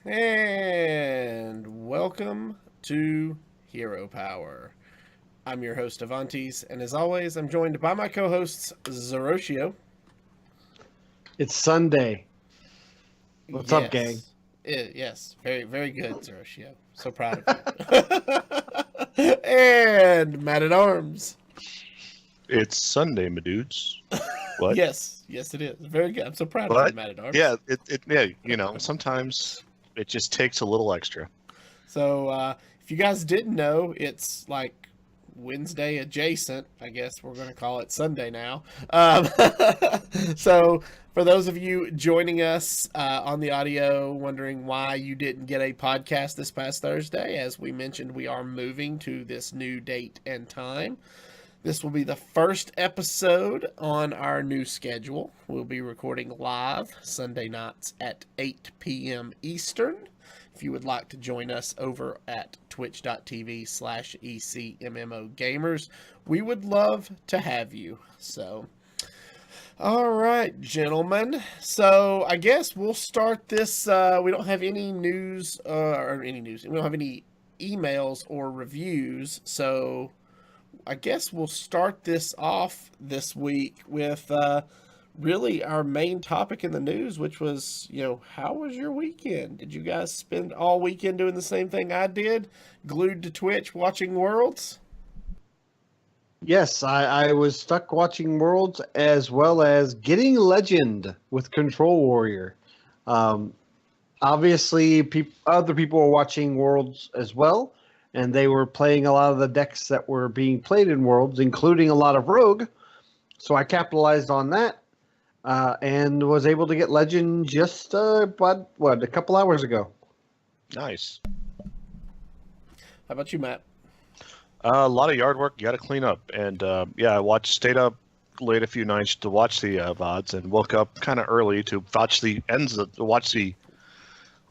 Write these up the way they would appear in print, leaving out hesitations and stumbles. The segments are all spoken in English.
And welcome to Hero Power. I'm your host, Avantes, and as always, I'm joined by my co-hosts, Zeroshio. It's Sunday. What's up, gang? Yes, very, very good, Zeroshio. So proud of you. And Matt at Arms. It's Sunday, my dudes. What? Yes, it is. Very good. I'm so proud of What? you, Matt at Arms. Yeah, sometimes it just takes a little extra. So, if you guys didn't know, it's like Wednesday adjacent. I guess we're going to call it Sunday now. So, for those of you joining us on the audio, wondering why you didn't get a podcast this past Thursday, as we mentioned, we are moving to this new date and time. This will be the first episode on our new schedule. We'll be recording live Sunday nights at 8 p.m. Eastern. If you would like to join us over at twitch.tv/ECMMO Gamers, we would love to have you. So, all right, gentlemen. So I guess we'll start this. We don't have any news. We don't have any emails or reviews. So I guess we'll start this off this week with really our main topic in the news, which was, how was your weekend? Did you guys spend all weekend doing the same thing I did, glued to Twitch watching Worlds? Yes, I was stuck watching Worlds as well as getting Legend with Control Warrior. Obviously, other people were watching Worlds as well, and they were playing a lot of the decks that were being played in Worlds, including a lot of Rogue. So I capitalized on that and was able to get Legend just a couple hours ago. Nice. How about you, Matt? A lot of yard work you got to clean up, and stayed up late a few nights to watch the VODs, and woke up kind of early to watch the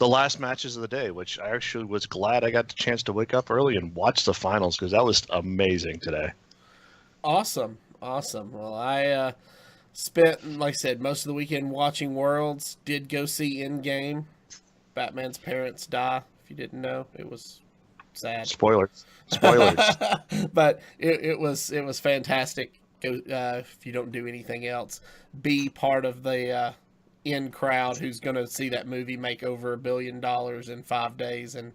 last matches of the day, which I actually was glad I got the chance to wake up early and watch the finals because that was amazing today. Awesome. Well, I spent, like I said, most of the weekend watching Worlds. Did go see Endgame. Batman's parents die. If you didn't know, it was sad. Spoilers. But it was fantastic. Go, if you don't do anything else, be part of the in crowd who's going to see that movie make over $1 billion in 5 days and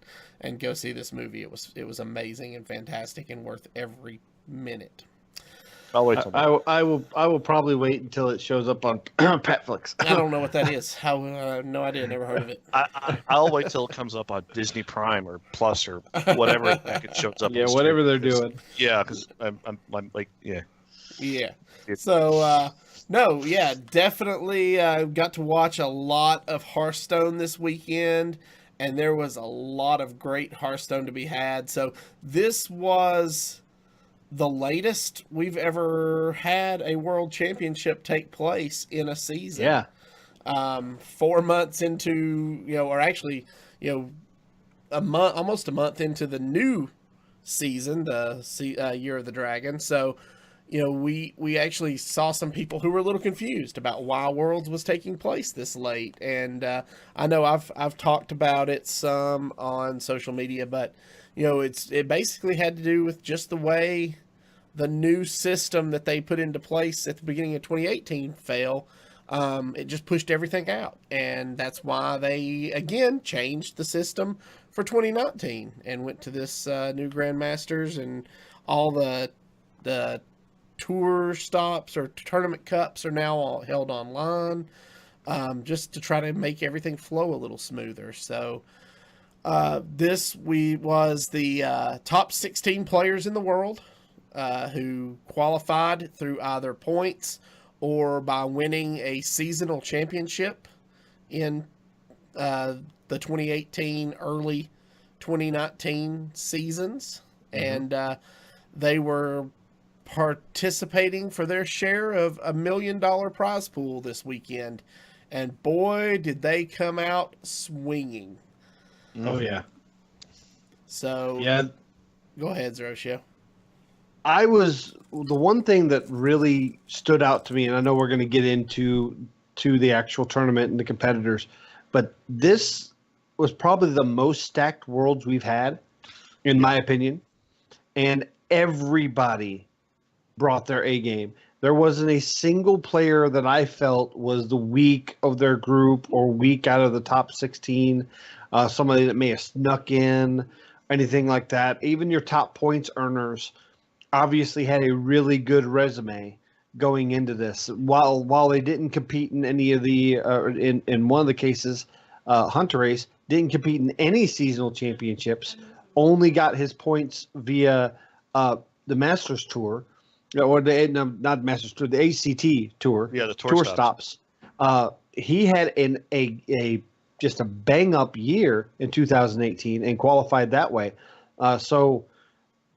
go see this movie. It was amazing and fantastic and worth every minute. I'll wait till I will probably wait until it shows up on Petflix. I don't know what that is. No idea. Never heard of it. I'll wait till it comes up on Disney Prime or Plus or whatever it shows up. Yeah, whatever they're doing. Yeah, because I'm like, yeah. Yeah. So, definitely got to watch a lot of Hearthstone this weekend, and there was a lot of great Hearthstone to be had. So this was the latest we've ever had a world championship take place in a season. Yeah. 4 months into, almost a month into the new season, the Year of the Dragon. So, we actually saw some people who were a little confused about why Worlds was taking place this late. And I know I've talked about it some on social media, but it basically had to do with just the way the new system that they put into place at the beginning of 2018 fell. It just pushed everything out, and that's why they again changed the system for 2019 and went to this new Grandmasters, and all the tour stops or tournament cups are now all held online, just to try to make everything flow a little smoother. So this was the top 16 players in the world who qualified through either points or by winning a seasonal championship in the 2018, early 2019 seasons. Mm-hmm. And they were participating for their share of $1 million prize pool this weekend. And boy, did they come out swinging. Oh, yeah. So, yeah. Go ahead, Zeroshio. The one thing that really stood out to me, and I know we're going to get into the actual tournament and the competitors, but this was probably the most stacked Worlds we've had, in my opinion. And everybody brought their A game. There wasn't a single player that I felt was the weak of their group or weak out of the top 16. Somebody that may have snuck in, anything like that. Even your top points earners obviously had a really good resume going into this. While they didn't compete in any of the in one of the cases, HunterAce didn't compete in any seasonal championships. Only got his points via the Masters Tour, or not Masters Tour, the HCT Tour. Yeah, the tour stops. He had a just a bang up year in 2018 and qualified that way. So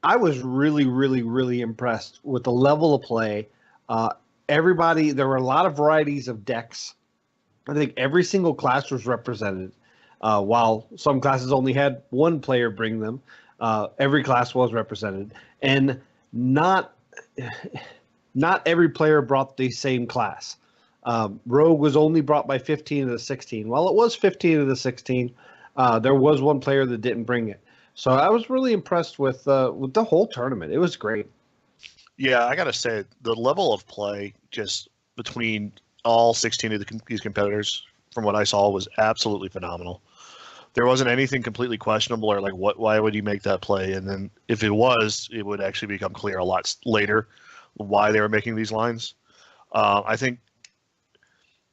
I was really, really, really impressed with the level of play. Everybody, there were a lot of varieties of decks. I think every single class was represented. While some classes only had one player bring them, every class was represented, and not every player brought the same class. Rogue was only brought by 15 of the 16. While it was 15 of the 16, there was one player that didn't bring it. So I was really impressed with the whole tournament. It was great. Yeah, I gotta say the level of play just between all 16 of these competitors, from what I saw, was absolutely phenomenal. There wasn't anything completely questionable or like why would you make that play? And then if it was, it would actually become clear a lot later why they were making these lines. I think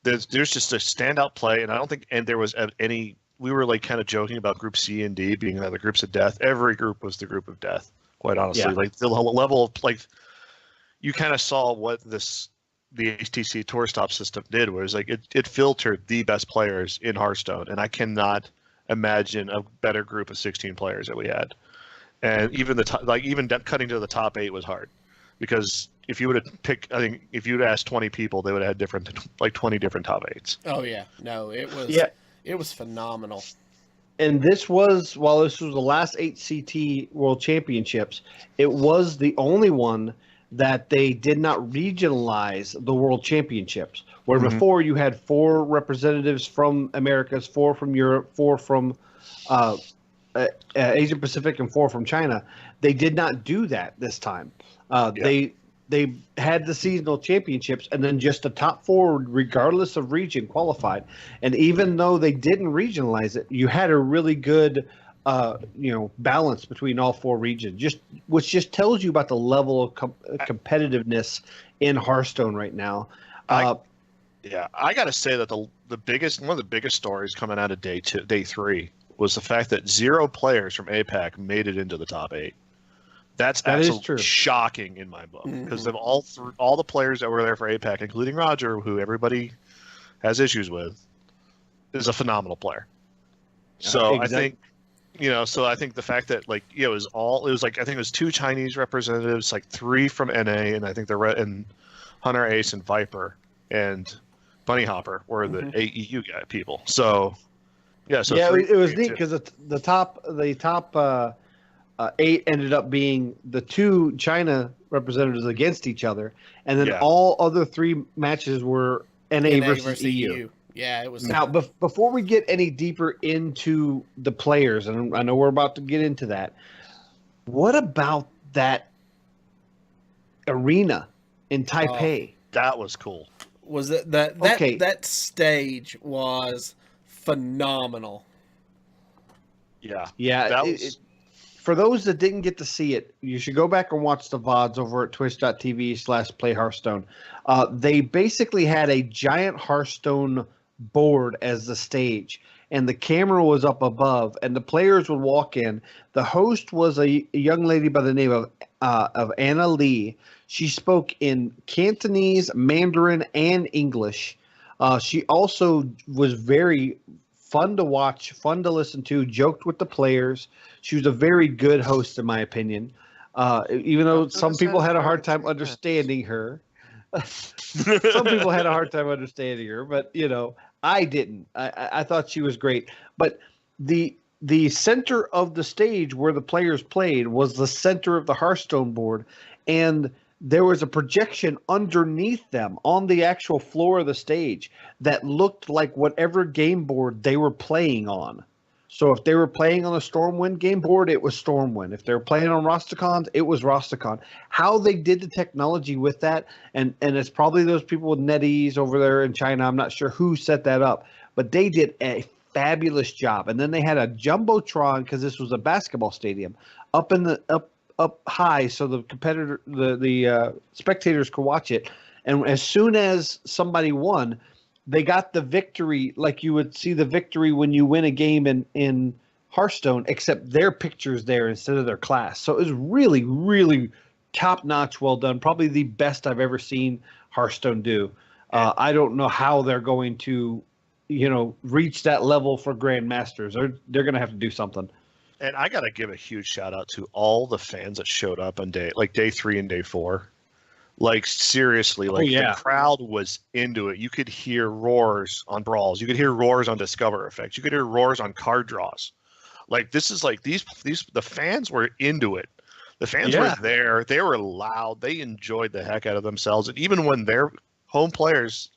there's just a standout play, and I don't think there was any. We were like kind of joking about Group C and D being the groups of death. Every group was the group of death, quite honestly. Yeah. Like the level of like, you kind of saw what the HTC Tour Stop system did, where it's like it filtered the best players in Hearthstone, and I cannot imagine a better group of 16 players that we had. And even cutting to the top 8 was hard, because if you would have picked, I think if you'd asked 20 people, they would have had 20 different top 8s. Oh yeah, no, it was phenomenal. And while this was the last HCT World Championships, it was the only one that they did not regionalize the World Championships, where before you had 4 representatives from Americas, 4 from Europe, 4 from Asia Pacific, and 4 from China. They did not do that this time. They had the seasonal championships, and then just the top 4, regardless of region, qualified. And even though they didn't regionalize it, you had a really good balance between all 4 regions, which just tells you about the level of competitiveness in Hearthstone right now. I gotta say that one of the biggest stories coming out of day 3 was the fact that 0 players from APAC made it into the top 8. That is true. Shocking in my book, because of all the players that were there for APAC, including Roger, who everybody has issues with, is a phenomenal player. So exactly. I think the fact that I think it was 2 Chinese representatives, like 3 from NA, and I think and HunterAce and Viper and Bunny Hopper were the AEU people. So it was neat because the top 8 ended up being the 2 China representatives against each other, and then all other 3 matches were NA versus EU. Yeah, it was. Now, before we get any deeper into the players, and I know we're about to get into that, what about that arena in Taipei? That was cool. Was that stage was phenomenal. Yeah. Yeah. For those that didn't get to see it, you should go back and watch the VODs over at twitch.tv/playhearthstone. They basically had a giant Hearthstone board as the stage, and the camera was up above, and the players would walk in. The host was a young lady by the name of Anna Lee. She spoke in Cantonese, Mandarin, and English. She also was very fun to watch, fun to listen to, joked with the players. She was a very good host, in my opinion, even though some people had a hard time understanding her. Some people had a hard time understanding her, but I didn't. I thought she was great. But the center of the stage where the players played was the center of the Hearthstone board, and there was a projection underneath them on the actual floor of the stage that looked like whatever game board they were playing on. So if they were playing on a Stormwind game board, it was Stormwind. If they were playing on Rastakhan's, it was Rastakhan. How they did the technology with that, and it's probably those people with NetEase over there in China. I'm not sure who set that up, but they did a fabulous job. And then they had a jumbotron, because this was a basketball stadium, up high, so the competitor, the spectators could watch it. And as soon as somebody won, they got the victory, like you would see the victory when you win a game in Hearthstone, except their pictures there instead of their class. So it was really, really top-notch, well done. Probably the best I've ever seen Hearthstone do. I don't know how they're going to, reach that level for Grandmasters. They're going to have to do something. And I got to give a huge shout out to all the fans that showed up on day 3 and day 4. Like, seriously, the crowd was into it. You could hear roars on brawls. You could hear roars on discover effects. You could hear roars on card draws. Like, this is like the fans were into it. The fans were there. They were loud. They enjoyed the heck out of themselves. And even when their home players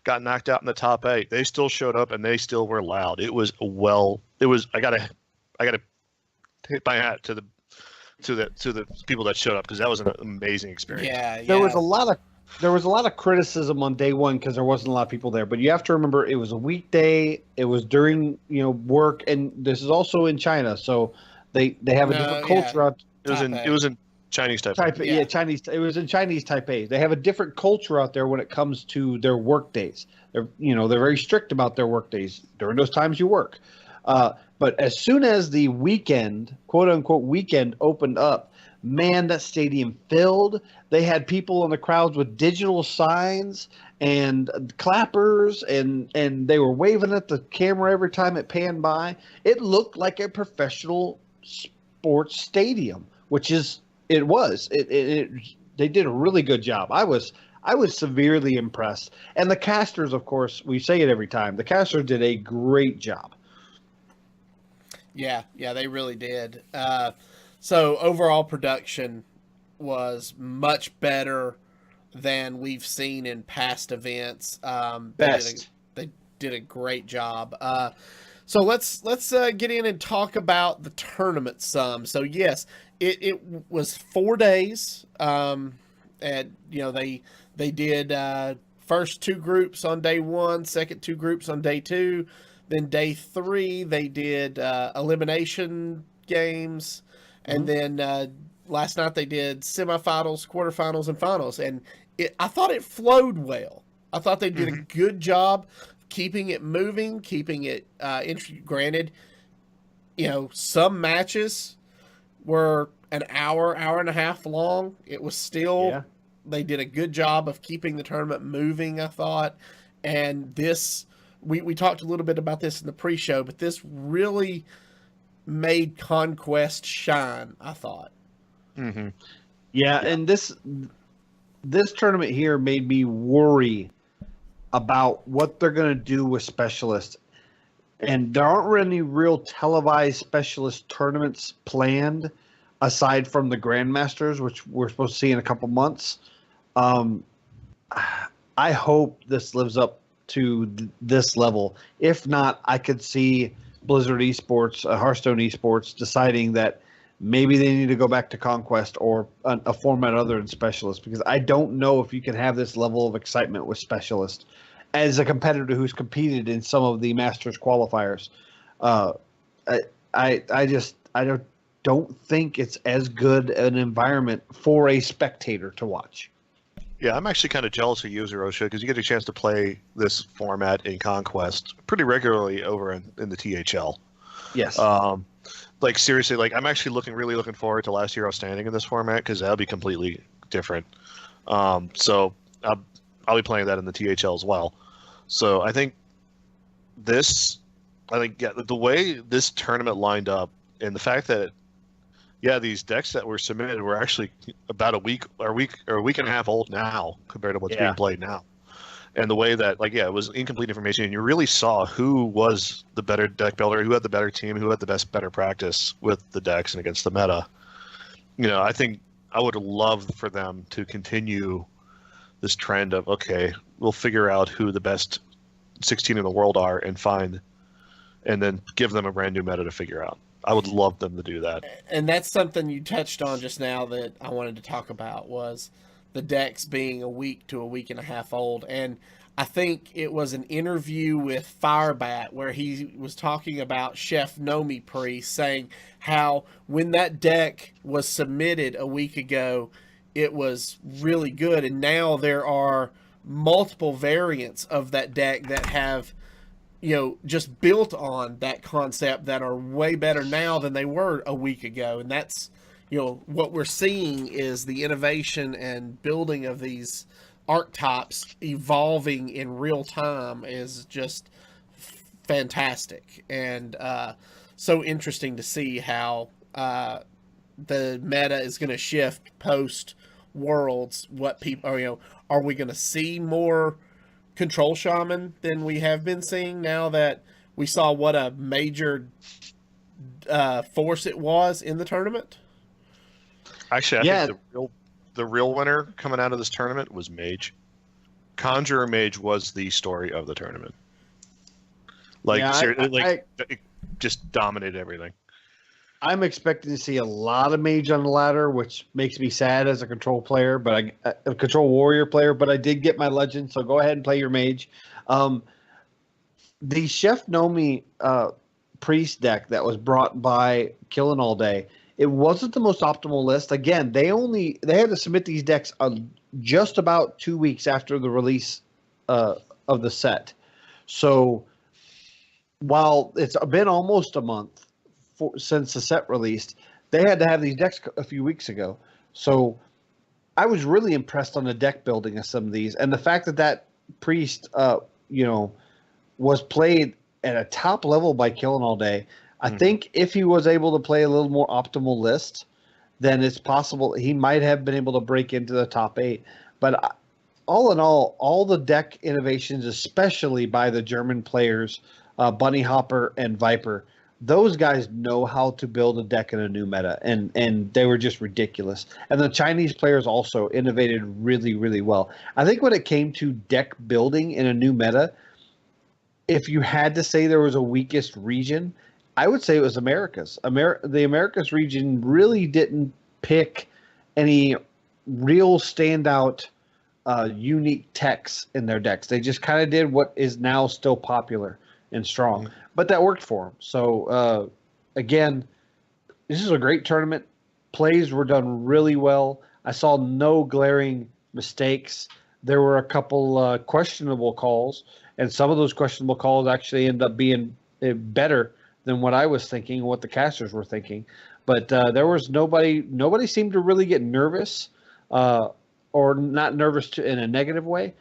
got knocked out in the top 8, they still showed up and they still were loud. I gotta hit my hat to the people that showed up, because that was an amazing experience. Yeah. There was a lot of criticism on day one because there wasn't a lot of people there. But you have to remember, it was a weekday. It was during work, and this is also in China, so they have a different culture out. It was in Chinese Taipei. Yeah, Chinese. It was in Chinese Taipei. They have a different culture out there when it comes to their work days. They're very strict about their work days. During those times, you work. But as soon as the weekend, quote unquote weekend, opened up, man, that stadium filled. They had people in the crowds with digital signs and clappers, and they were waving at the camera every time it panned by. It looked like a professional sports stadium, which is it was. They did a really good job. I was severely impressed. And the casters, of course, we say it every time. The casters did a great job. Yeah, they really did. So overall production was much better than we've seen in past events. They did a great job. So let's get in and talk about the tournament some. So yes, it was 4 days. And they did first 2 groups on day 1, second 2 groups on day 2. Then day 3, they did elimination games. And then last night they did semifinals, quarterfinals, and finals. And I thought it flowed well. I thought they did a good job keeping it moving, keeping it granted, some matches were an hour and a half long. It was still, they did a good job of keeping the tournament moving, I thought. And this... We talked a little bit about this in the pre-show, but this really made Conquest shine, I thought. Mm-hmm. Yeah, and this tournament here made me worry about what they're going to do with specialists. And there aren't any real televised specialist tournaments planned aside from the Grandmasters, which we're supposed to see in a couple months. I hope this lives up to this level. If not, I could see Blizzard Esports, Hearthstone Esports, deciding that maybe they need to go back to Conquest or a format other than Specialist, because I don't know if you can have this level of excitement with Specialist as a competitor who's competed in some of the Masters qualifiers. I don't think it's as good an environment for a spectator to watch. Yeah, I'm actually kind of jealous of you, Zerosha, because you get a chance to play this format in Conquest pretty regularly over in the THL. Yes. Seriously, I'm actually really looking forward to Last Hero Standing in this format, because that'll be completely different. So I'll be playing that in the THL as well. So I think the way this tournament lined up, and the fact that these decks that were submitted were actually about a week and a half old now compared to what's being played now. And the way that, it was incomplete information, and you really saw who was the better deck builder, who had the better team, who had the better practice with the decks and against the meta. I think I would love for them to continue this trend of, okay, we'll figure out who the best 16 in the world are and find and then give them a brand new meta to figure out. I would love them to do that. And that's something you touched on just now that I wanted to talk about was the decks being a week to a week and a half old. And I think it was an interview with Firebat where he was talking about Chef Nomi Priest, saying how when that deck was submitted a week ago, it was really good. And now there are multiple variants of that deck that have, just built on that concept that are way better now than they were a week ago. And that's, what we're seeing is the innovation and building of these archetypes evolving in real time is just fantastic. And so interesting to see how the meta is going to shift post Worlds. What people are we going to see more control shaman than we have been seeing now that we saw what a major force it was in the tournament? Actually, I think the real winner coming out of this tournament was Mage. Conjurer Mage was the story of the tournament. It just dominated everything. I'm expecting to see a lot of Mage on the ladder, which makes me sad as a control player, but a control warrior player. But I did get my legend, so go ahead and play your Mage. The Chef Nomi Priest deck that was brought by Killing All Day, it wasn't the most optimal list. Again, they had to submit these decks just about 2 weeks after the release of the set. So while it's been almost a month since the set released, they had to have these decks a few weeks ago. So I was really impressed on the deck building of some of these, and the fact that Priest, was played at a top level by Killing All Day. I think if he was able to play a little more optimal list, then it's possible he might have been able to break into the top 8. But all in all the deck innovations, especially by the German players, Bunny Hopper and Viper, those guys know how to build a deck in a new meta, and they were just ridiculous. And the Chinese players also innovated really, really well. I think when it came to deck building in a new meta, if you had to say there was a weakest region, I would say it was Americas. The Americas region really didn't pick any real standout, unique techs in their decks. They just kind of did what is now still popular and strong, but that worked for them. So again, this is a great tournament. Plays were done really well. I saw no glaring mistakes. There were a couple questionable calls, and some of those questionable calls actually end up being better than what I was thinking, what the casters were thinking. But there was nobody seemed to really get nervous, or not nervous in a negative way.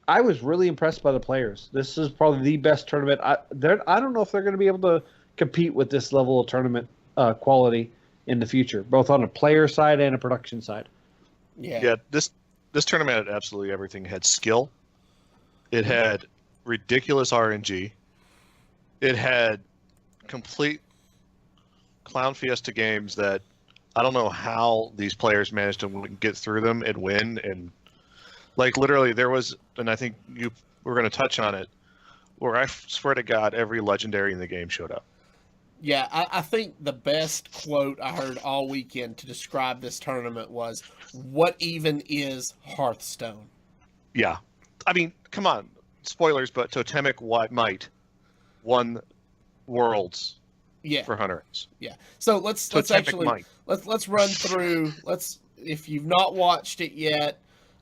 I was really impressed by the players. This is probably the best tournament. I don't know if they're going to be able to compete with this level of tournament quality in the future, both on a player side and a production side. Yeah. This tournament had absolutely everything. It had skill. It had ridiculous RNG. It had complete clown fiesta games that I don't know how these players managed to get through them and win. And literally there was, and I think you were going to touch on it, where I swear to God, every legendary in the game showed up. Yeah, I think the best quote I heard all weekend to describe this tournament was, "What even is Hearthstone?" Yeah. I mean, come on. Spoilers, but Totemic Might won Worlds for HunterAce. Yeah. So let's run through. If you've not watched it yet,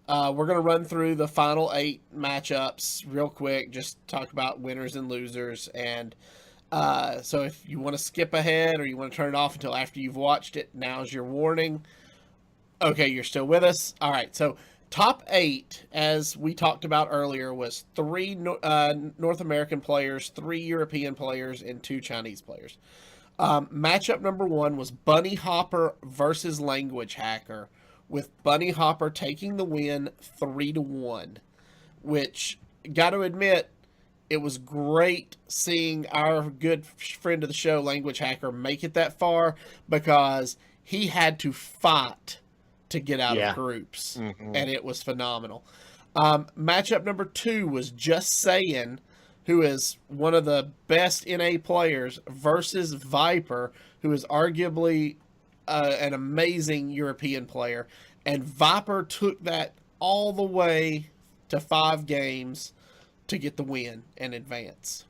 we're going to run through the final 8 matchups real quick. Just talk about winners and losers, and so if you want to skip ahead or you want to turn it off until after you've watched it, now's your warning. Okay, you're still with us. All right. So top 8, as we talked about earlier, was 3 North American players, 3 European players, and 2 Chinese players. Matchup number 1 was Bunny Hopper versus Language Hacker, with Bunny Hopper taking the win 3-1, which, got to admit, it was great seeing our good friend of the show, Language Hacker, make it that far, because he had to fight to get out of groups, and it was phenomenal. Matchup number 2 was Just Saying who is one of the best NA players, versus Viper, who is arguably an amazing European player. And Viper took that all the way to 5 games to get the win and advance.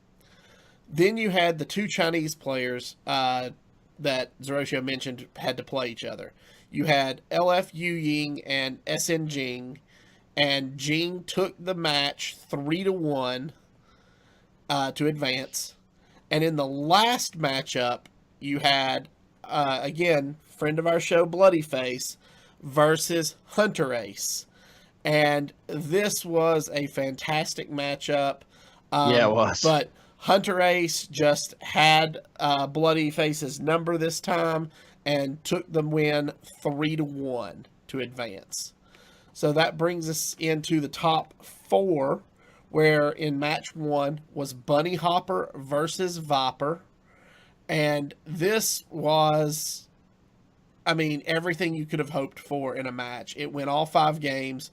Then you had the 2 Chinese players that Zeroshio mentioned had to play each other. You had LF Yu Ying and SN Jing, and Jing took the match 3-1 to advance. And in the last matchup, you had, again, friend of our show, Bloodyface, versus HunterAce. And this was a fantastic matchup. Yeah, it was. But HunterAce just had Bloodyface's number this time and took the win 3-1 to advance. So that brings us into the top 4, where in match 1 was Bunny Hopper versus Viper. And this was, I mean, everything you could have hoped for in a match. It went all 5 games,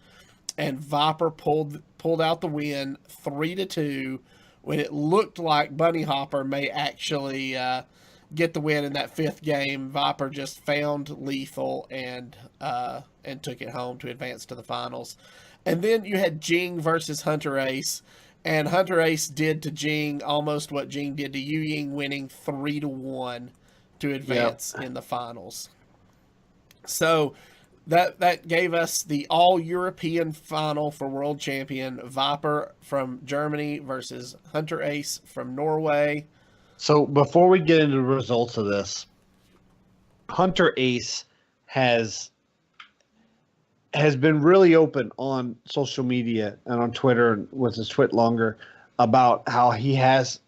and Viper pulled out the win 3-2 when it looked like Bunny Hopper may actually get the win in that 5th game. Viper just found lethal and took it home to advance to the finals. And then you had Jing versus HunterAce, and HunterAce did to Jing almost what Jing did to Yu Ying, winning 3-1 to advance in the finals. So that gave us the all-European final for world champion, Viper from Germany versus HunterAce from Norway. So before we get into the results of this, HunterAce has been really open on social media and on Twitter and with his tweet longer about how he has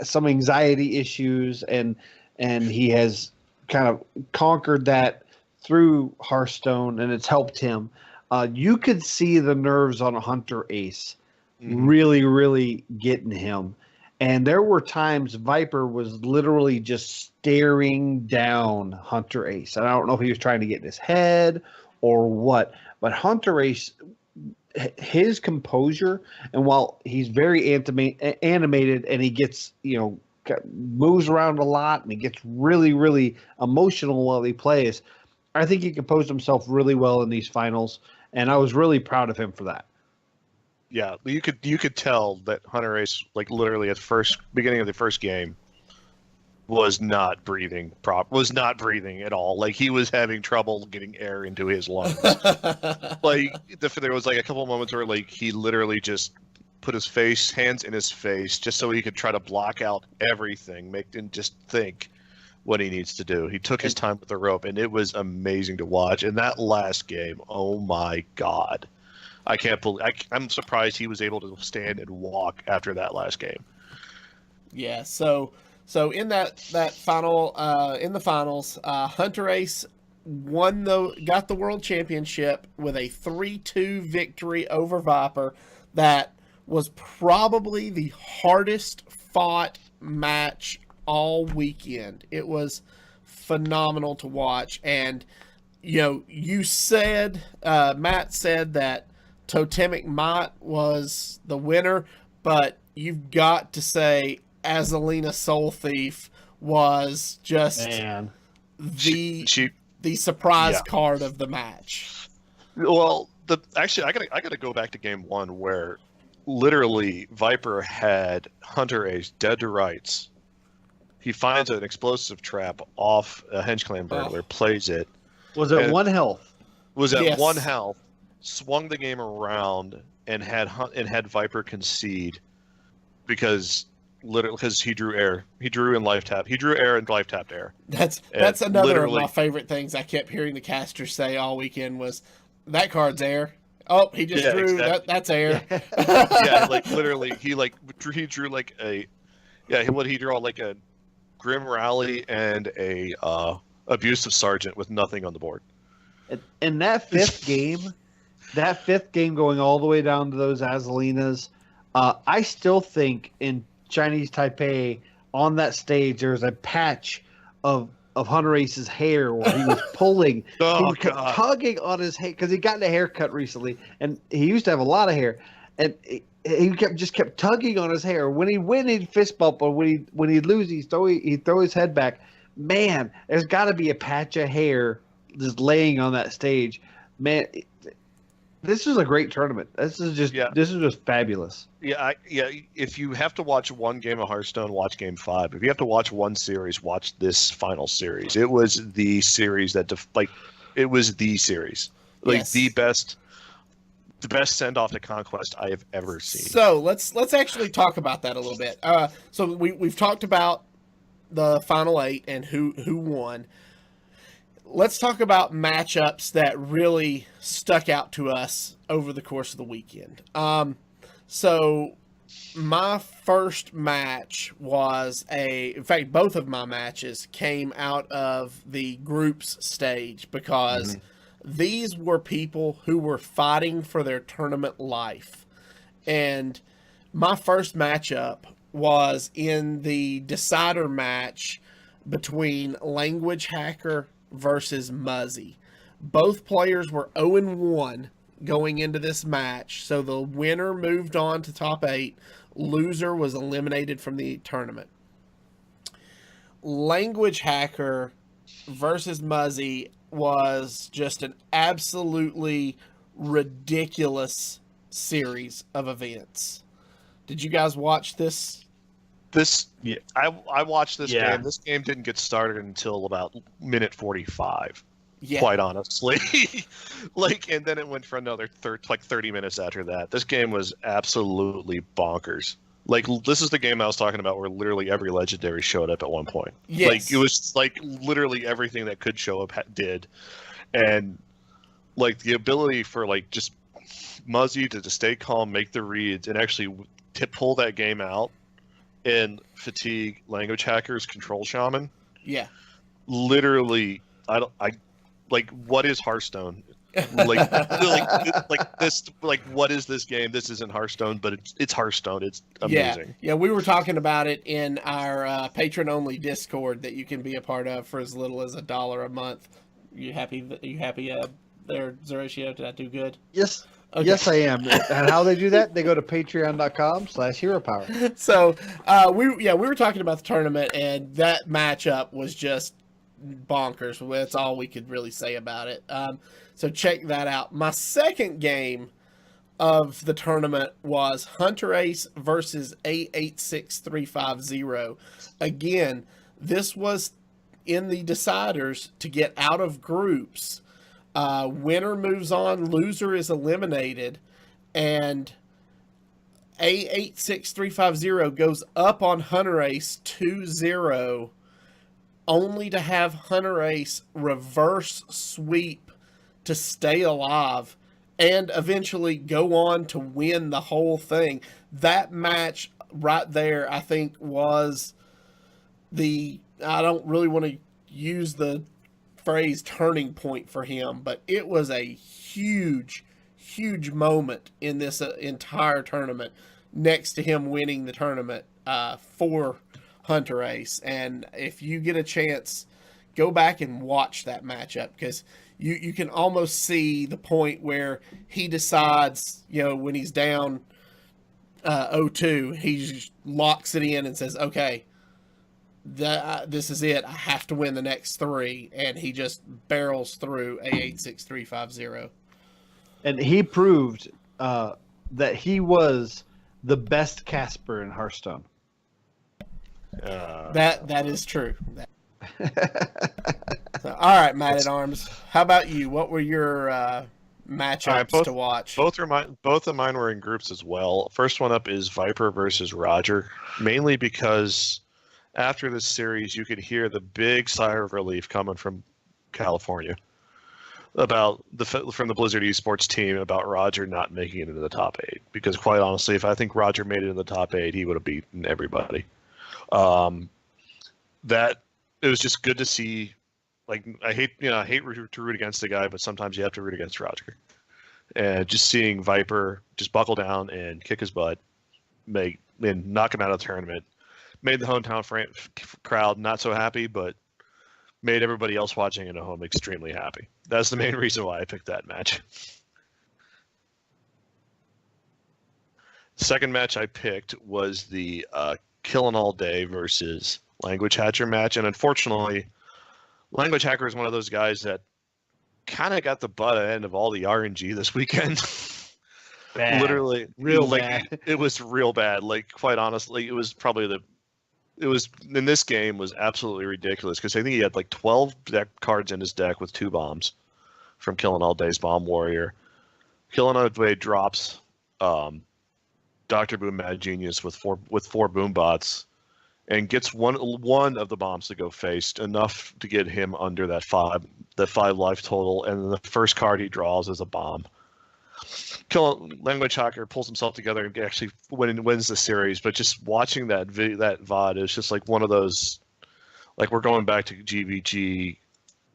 some anxiety issues and he has kind of conquered that through Hearthstone, and it's helped him. You could see the nerves on a HunterAce really, really getting him. And there were times Viper was literally just staring down HunterAce. And I don't know if he was trying to get in his head or what, but HunterAce, his composure, and while he's very animated and he gets, moves around a lot and he gets really, really emotional while he plays, I think he composed himself really well in these finals, and I was really proud of him for that. Yeah, you could tell that HunterAce, like literally at beginning of the first game, was not breathing at all. Like he was having trouble getting air into his lungs. Like there was like a couple of moments where like he literally just put his hands in his face, just so he could try to block out everything, and just think what he needs to do. He took his time with the rope, and it was amazing to watch. And that last game, oh my God. I can't believe. I'm surprised he was able to stand and walk after that last game. Yeah. So in that final in the finals, HunterAce got the world championship with a 3-2 victory over Viper. That was probably the hardest fought match all weekend. It was phenomenal to watch. And you said Matt said that Totemic Might was the winner, but you've got to say Azalina Soul Thief was just the surprise card of the match. Well, actually, I gotta go back to game 1 where literally Viper had HunterAce dead to rights. He finds an explosive trap off a Henge Clan burglar, plays it. Was it 1 health? Was at 1 health. Swung the game around and had Viper concede because he drew air. He drew in life tap. He drew air and life tapped air. That's another of my favorite things I kept hearing the casters say all weekend was that card's air. Oh, he just drew exactly. That's air. Yeah, like literally he drew like he drew like a Grim Rally and a Abusive Sergeant with nothing on the board. In that 5th game, going all the way down to those Azalinas, I still think in Chinese Taipei on that stage there was a patch of HunterAce's hair where he was pulling, he was tugging on his hair because he got a haircut recently, and he used to have a lot of hair, and he kept tugging on his hair. When he'd win, he'd fist bump, or when he'd lose, he'd throw his head back. Man, there's got to be a patch of hair just laying on that stage. Man, this is a great tournament. This is just fabulous. Yeah, if you have to watch one game of Hearthstone, watch Game 5. If you have to watch one series, watch this final series. It was the series that it was the series, Yes. the best send off to Conquest I have ever seen. So let's actually talk about that a little bit. So we've talked about the final 8 and who won. Let's talk about matchups that really stuck out to us over the course of the weekend. So my first match was in fact, both of my matches came out of the groups stage because these were people who were fighting for their tournament life. And my first matchup was in the decider match between Language Hacker versus Muzzy. Both players were 0-1 going into this match, so the winner moved on to top 8. Loser was eliminated from the tournament. Language Hacker versus Muzzy was just an absolutely ridiculous series of events. Did you guys watch this? I watched this Yeah. game. This game didn't get started until about minute 45. Yeah. Quite honestly, and then it went for another 30 minutes after that. This game was absolutely bonkers. This is the game I was talking about where literally every legendary showed up at one point. Yes. It was literally everything that could show up did, and the ability for just Muzzy to stay calm, make the reads, and actually pull that game out, and fatigue Language Hacker's Control Shaman. Yeah. Literally, what is Hearthstone? What is this game? This isn't Hearthstone, but it's Hearthstone. It's amazing. Yeah, we were talking about it in our patron-only Discord that you can be a part of for as little as $1 a month. You happy? There, Zeratio? Did I do good? Yes. Okay. Yes, I am. And how they do that? They go to patreon.com/heropower. So we were talking about the tournament, and that matchup was just bonkers. That's all we could really say about it. So check that out. My second game of the tournament was HunterAce versus A86350. Again, this was in the deciders to get out of groups. Winner moves on, loser is eliminated, and A86350 goes up on HunterAce 2-0, only to have HunterAce reverse sweep to stay alive and eventually go on to win the whole thing. That match right there, I think, was I don't really want to use the phrase turning point for him, but it was a huge moment in this entire tournament, next to him winning the tournament for HunterAce. And if you get a chance, go back and watch that matchup, because you can almost see the point where he decides, when he's down 0-2, he just locks it in and says, okay, this is it. I have to win the next 3, and he just barrels through A86350. And he proved that he was the best Casper in Hearthstone. That is true. So, all right, Matt at Arms. How about you? What were your matchups to watch? Both of mine were in groups as well. First one up is Viper versus Roger, mainly because after this series, you could hear the big sigh of relief coming from California from the Blizzard Esports team about Roger not making it into the top 8. Because quite honestly, if I think Roger made it in the top 8, he would have beaten everybody. It was just good to see. I hate to root against the guy, but sometimes you have to root against Roger. And just seeing Viper just buckle down and kick his butt, and knock him out of the tournament, made the hometown crowd not so happy, but made everybody else watching at home extremely happy. That's the main reason why I picked that match. Second match I picked was the Killing All Day versus Language Hatcher match, and unfortunately, Language Hacker is one of those guys that kind of got the butt end of all the RNG this weekend. Bad. Literally, Real bad. It was real bad. Like, quite honestly, it was in this game was absolutely ridiculous because I think he had like 12 deck cards in his deck with 2 bombs from Killing All Day's Bomb Warrior. Killing All Day drops Dr. Boom Mad Genius with four boom bots and gets one of the bombs to go face, enough to get him under that 5 life total, and then the first card he draws is a bomb. Language Hacker pulls himself together and actually wins the series, but just watching that VOD is just like one of those, like, we're going back to GVG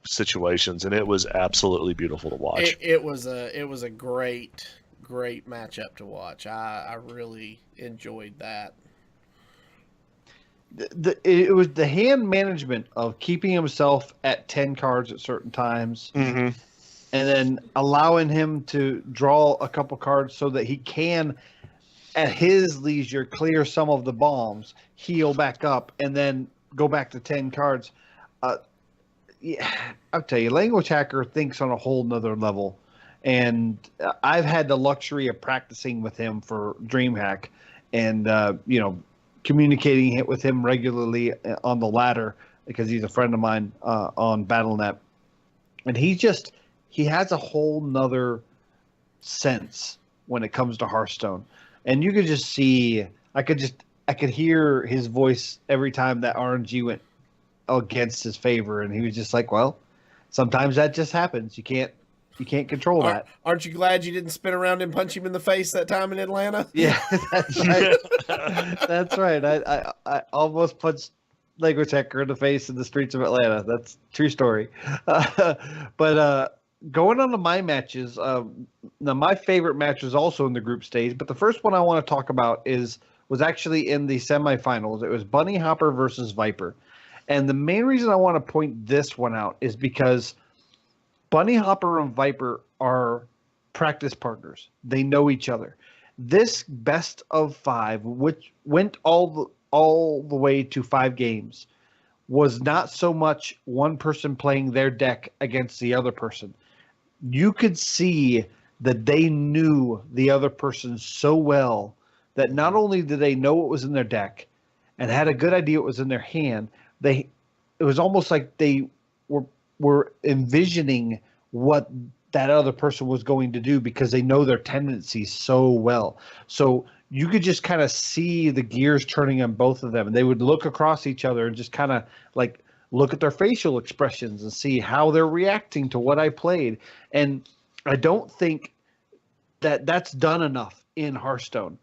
situations, and it was absolutely beautiful to watch. It was a great matchup to watch. I really enjoyed that. It was the hand management of keeping himself at 10 cards at certain times, Mm-hmm. and then allowing him to draw a couple cards so that he can, at his leisure, clear some of the bombs, heal back up, and then go back to 10 cards. Yeah, I'll tell you, Language Hacker thinks on a whole nother level. And I've had the luxury of practicing with him for DreamHack and, communicating it with him regularly on the ladder because he's a friend of mine on Battle.net. And he has a whole nother sense when it comes to Hearthstone. And you could just see, I could hear his voice every time that RNG went against his favor. And he was just like, well, sometimes that just happens. You can't control that. Aren't you glad you didn't spin around and punch him in the face that time in Atlanta? Yeah, that's right. That's right. I almost punched Language Hacker in the face in the streets of Atlanta. That's a true story. But going on to my matches, now my favorite match was also in the group stage, but the first one I want to talk about was actually in the semifinals. It was Bunny Hopper versus Viper. And the main reason I want to point this one out is because Bunny Hopper and Viper are practice partners. They know each other. This best of 5, which went all the way to 5 games, was not so much one person playing their deck against the other person. You could see that they knew the other person so well that not only did they know what was in their deck and had a good idea what was in their hand, it was almost like they were envisioning what that other person was going to do because they know their tendencies so well. So you could just kind of see the gears turning on both of them, and they would look across each other and just kind of like look at their facial expressions and see how they're reacting to what I played. And I don't think that that's done enough in Hearthstone.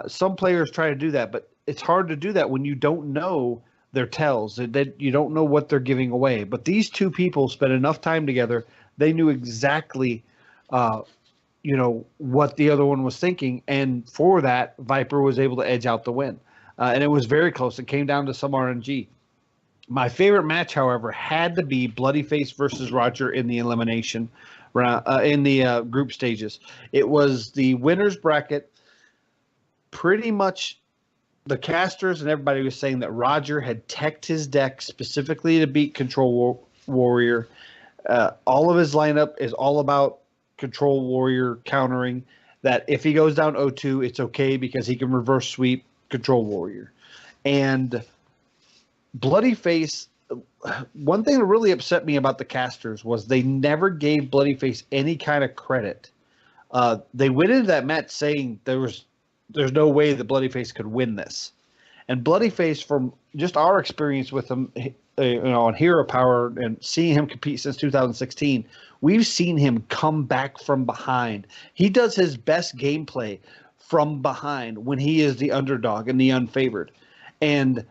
Some players try to do that, but it's hard to do that when you don't know their tells, that you don't know what they're giving away. But these two people spent enough time together. They knew exactly, what the other one was thinking. And for that, Viper was able to edge out the win. And it was very close. It came down to some RNG. My favorite match, however, had to be Bloody Face versus Roger in the elimination round, in the group stages. It was the winner's bracket. Pretty much the casters and everybody was saying that Roger had teched his deck specifically to beat Control Warrior. All of his lineup is all about Control Warrior countering, that if he goes down 0-2, it's okay because he can reverse sweep Control Warrior. And Bloody Face, one thing that really upset me about the casters was they never gave Bloody Face any kind of credit. They went into that match saying there's no way that Bloody Face could win this. And Bloody Face, from just our experience with him, on Hero Power and seeing him compete since 2016, we've seen him come back from behind. He does his best gameplay from behind when he is the underdog and the unfavored. And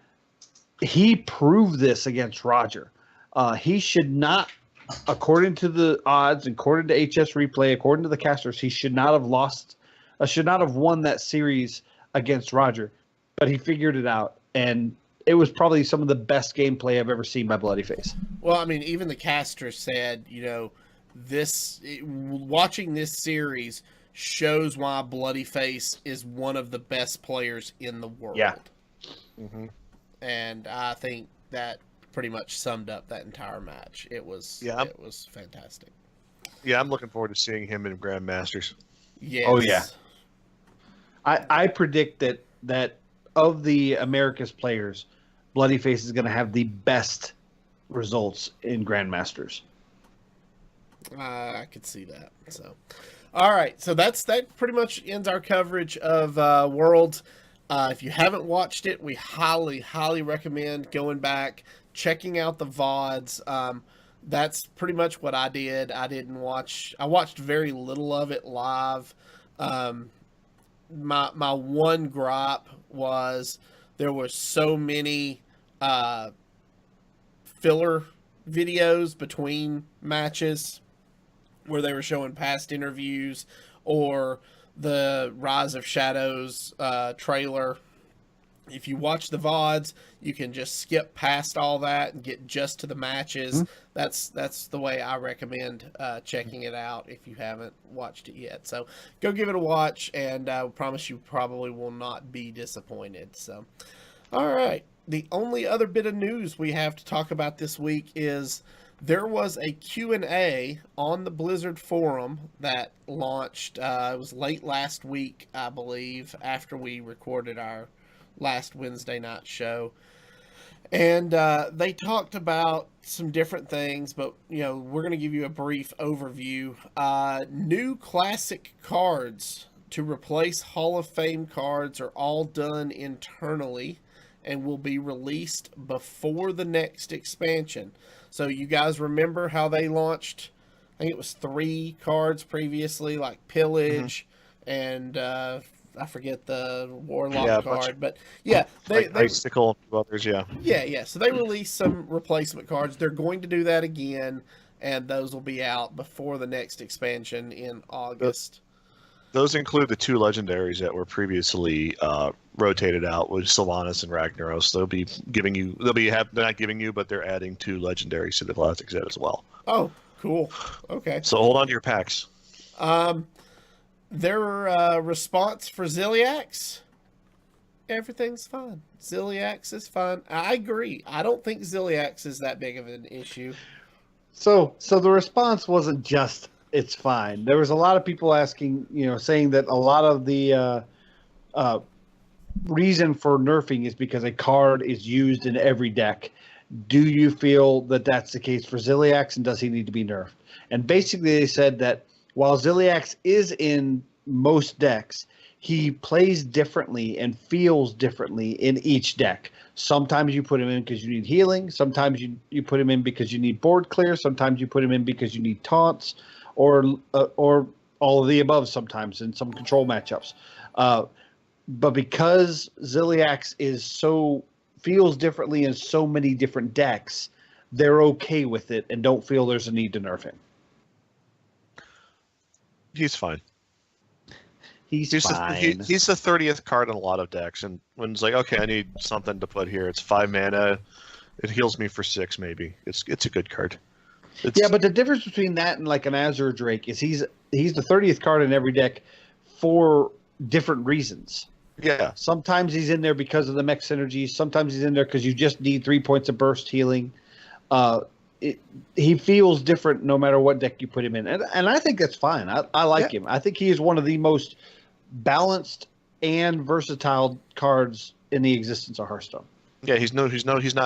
he proved this against Roger. He should not, according to the odds, according to HS Replay, according to the casters, he should not have won that series against Roger. But he figured it out, and it was probably some of the best gameplay I've ever seen by Bloody Face. Well, I mean, even the caster said, watching this series shows why Bloody Face is one of the best players in the world. Yeah. Mm-hmm. And I think that pretty much summed up that entire match. It was fantastic. Yeah, I'm looking forward to seeing him in Grandmasters. Yes. Oh yeah. I predict that of the America's players, Bloody Face is going to have the best results in Grandmasters. I could see that. So, all right. So that pretty much ends our coverage of Worlds. If you haven't watched it, we highly, highly recommend going back, checking out the VODs. That's pretty much what I did. I watched very little of it live. My one gripe was there were so many filler videos between matches where they were showing past interviews or the Rise of Shadows trailer. If you watch the VODs, you can just skip past all that and get just to the matches. Mm-hmm. That's the way I recommend checking it out if you haven't watched it yet. So go give it a watch, and I promise you probably will not be disappointed. So, all right. The only other bit of news we have to talk about this week is there was a Q&A on the Blizzard forum that launched. It was late last week, I believe, after we recorded our last Wednesday night show. And they talked about some different things, but, we're going to give you a brief overview. New classic cards to replace Hall of Fame cards are all done internally and will be released before the next expansion. So you guys remember how they launched, I think it was 3 cards previously, like Pillage and I forget the Warlock card, but they Icicle and others, yeah. So they released some replacement cards. They're going to do that again, and those will be out before the next expansion in August. Those include the 2 legendaries that were previously rotated out with Sylvanas and Ragnaros. They'll be giving you. They're not giving you, but they're adding 2 legendaries to the classic set as well. Oh, cool. Okay. So hold on to your packs. Their response for Ziliax, everything's fine. Ziliax is fine. I agree. I don't think Ziliax is that big of an issue. So the response wasn't just it's fine. There was a lot of people asking, saying that a lot of the reason for nerfing is because a card is used in every deck. Do you feel that that's the case for Ziliax, and does he need to be nerfed? And basically they said that while Ziliax is in most decks, he plays differently and feels differently in each deck. Sometimes you put him in because you need healing. Sometimes you put him in because you need board clear. Sometimes you put him in because you need taunts, or all of the above sometimes in some control matchups. But because Ziliax feels differently in so many different decks, they're okay with it and don't feel there's a need to nerf him. He's fine. He's fine. He's the 30th card in a lot of decks, and when it's like, okay, I need something to put here. It's 5 mana. It heals me for 6, maybe. It's a good card. But the difference between that and like an Azure Drake is he's the 30th card in every deck for different reasons. Yeah. Sometimes he's in there because of the mech synergy. Sometimes he's in there because you just need 3 points of burst healing. He feels different no matter what deck you put him in, and I think that's fine. I like him. I think he is one of the most balanced and versatile cards in the existence of Hearthstone. Yeah, he's no Trogzor.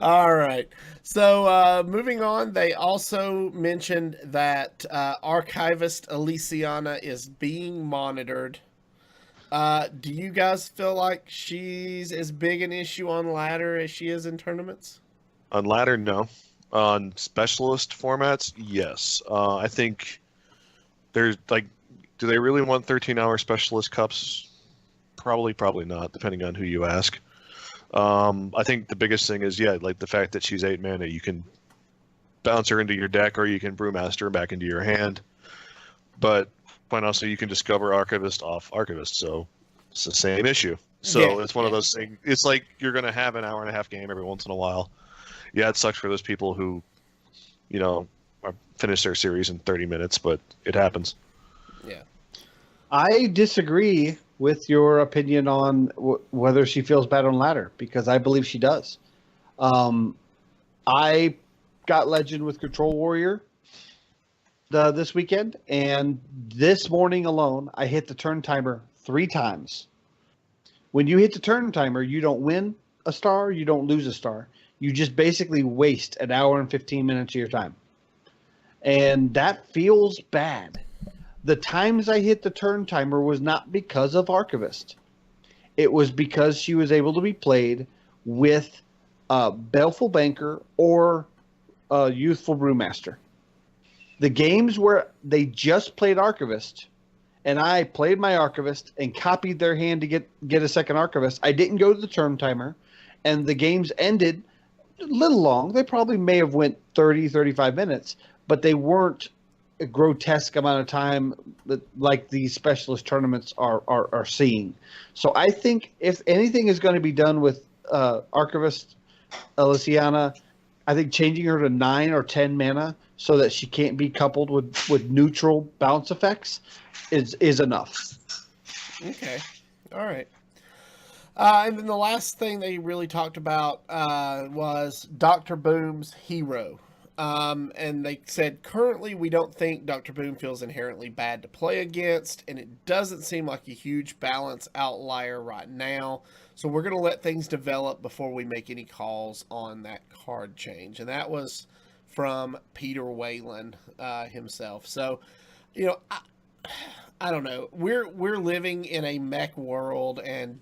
All right. So moving on, they also mentioned that Archivist Elysiana is being monitored. Do you guys feel like she's as big an issue on ladder as she is in tournaments? On ladder, no. On specialist formats, yes. I think there's do they really want 13-hour specialist cups? Probably not, depending on who you ask. I think the biggest thing is, the fact that she's 8 mana. You can bounce her into your deck, or you can Brewmaster her back into your hand. But quite honestly, you can discover Archivist off Archivist, so it's the same issue. So it's one of those things. It's like you're going to have an hour and a half game every once in a while. Yeah, it sucks for those people who finish their series in 30 minutes, but it happens. Yeah. I disagree with your opinion on whether she feels bad on ladder, because I believe she does. I got legend with Control Warrior this weekend, and this morning alone, I hit the turn timer 3 times. When you hit the turn timer, you don't win a star, you don't lose a star. You just basically waste an hour and 15 minutes of your time. And that feels bad. The times I hit the turn timer was not because of Archivist. It was because she was able to be played with Baleful Banker or Youthful Brewmaster. The games where they just played Archivist, and I played my Archivist and copied their hand to get a second Archivist, I didn't go to the turn timer, and the games ended a little long. They probably may have went 30, 35 minutes, but they weren't a grotesque amount of time like these specialist tournaments are seeing. So I think if anything is going to be done with Archivist Elysiana, I think changing her to 9 or 10 mana so that she can't be coupled with neutral bounce effects is enough. Okay. All right. And then the last thing they really talked about was Dr. Boom's hero. And they said, currently we don't think Dr. Boom feels inherently bad to play against, and it doesn't seem like a huge balance outlier right now. So we're going to let things develop before we make any calls on that card change. And that was from Peter Whalen himself. So, I don't know. We're living in a mech world, and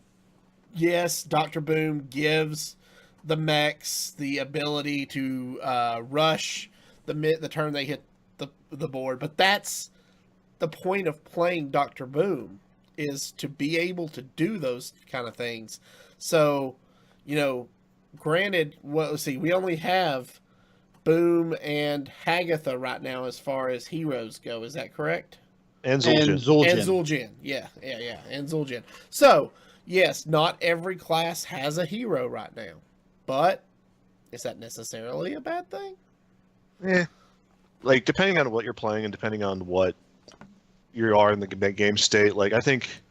yes, Dr. Boom gives the mechs the ability to rush the turn they hit the board, but that's the point of playing Dr. Boom, is to be able to do those kind of things. So, granted, we only have Boom and Hagatha right now as far as heroes go. Is that correct? And Zul'jin. And Zul'jin. Yeah. And Zul'jin. So, yes, not every class has a hero right now. But is that necessarily a bad thing? Like, depending on what you're playing and depending on what you are in the game state, like, I think,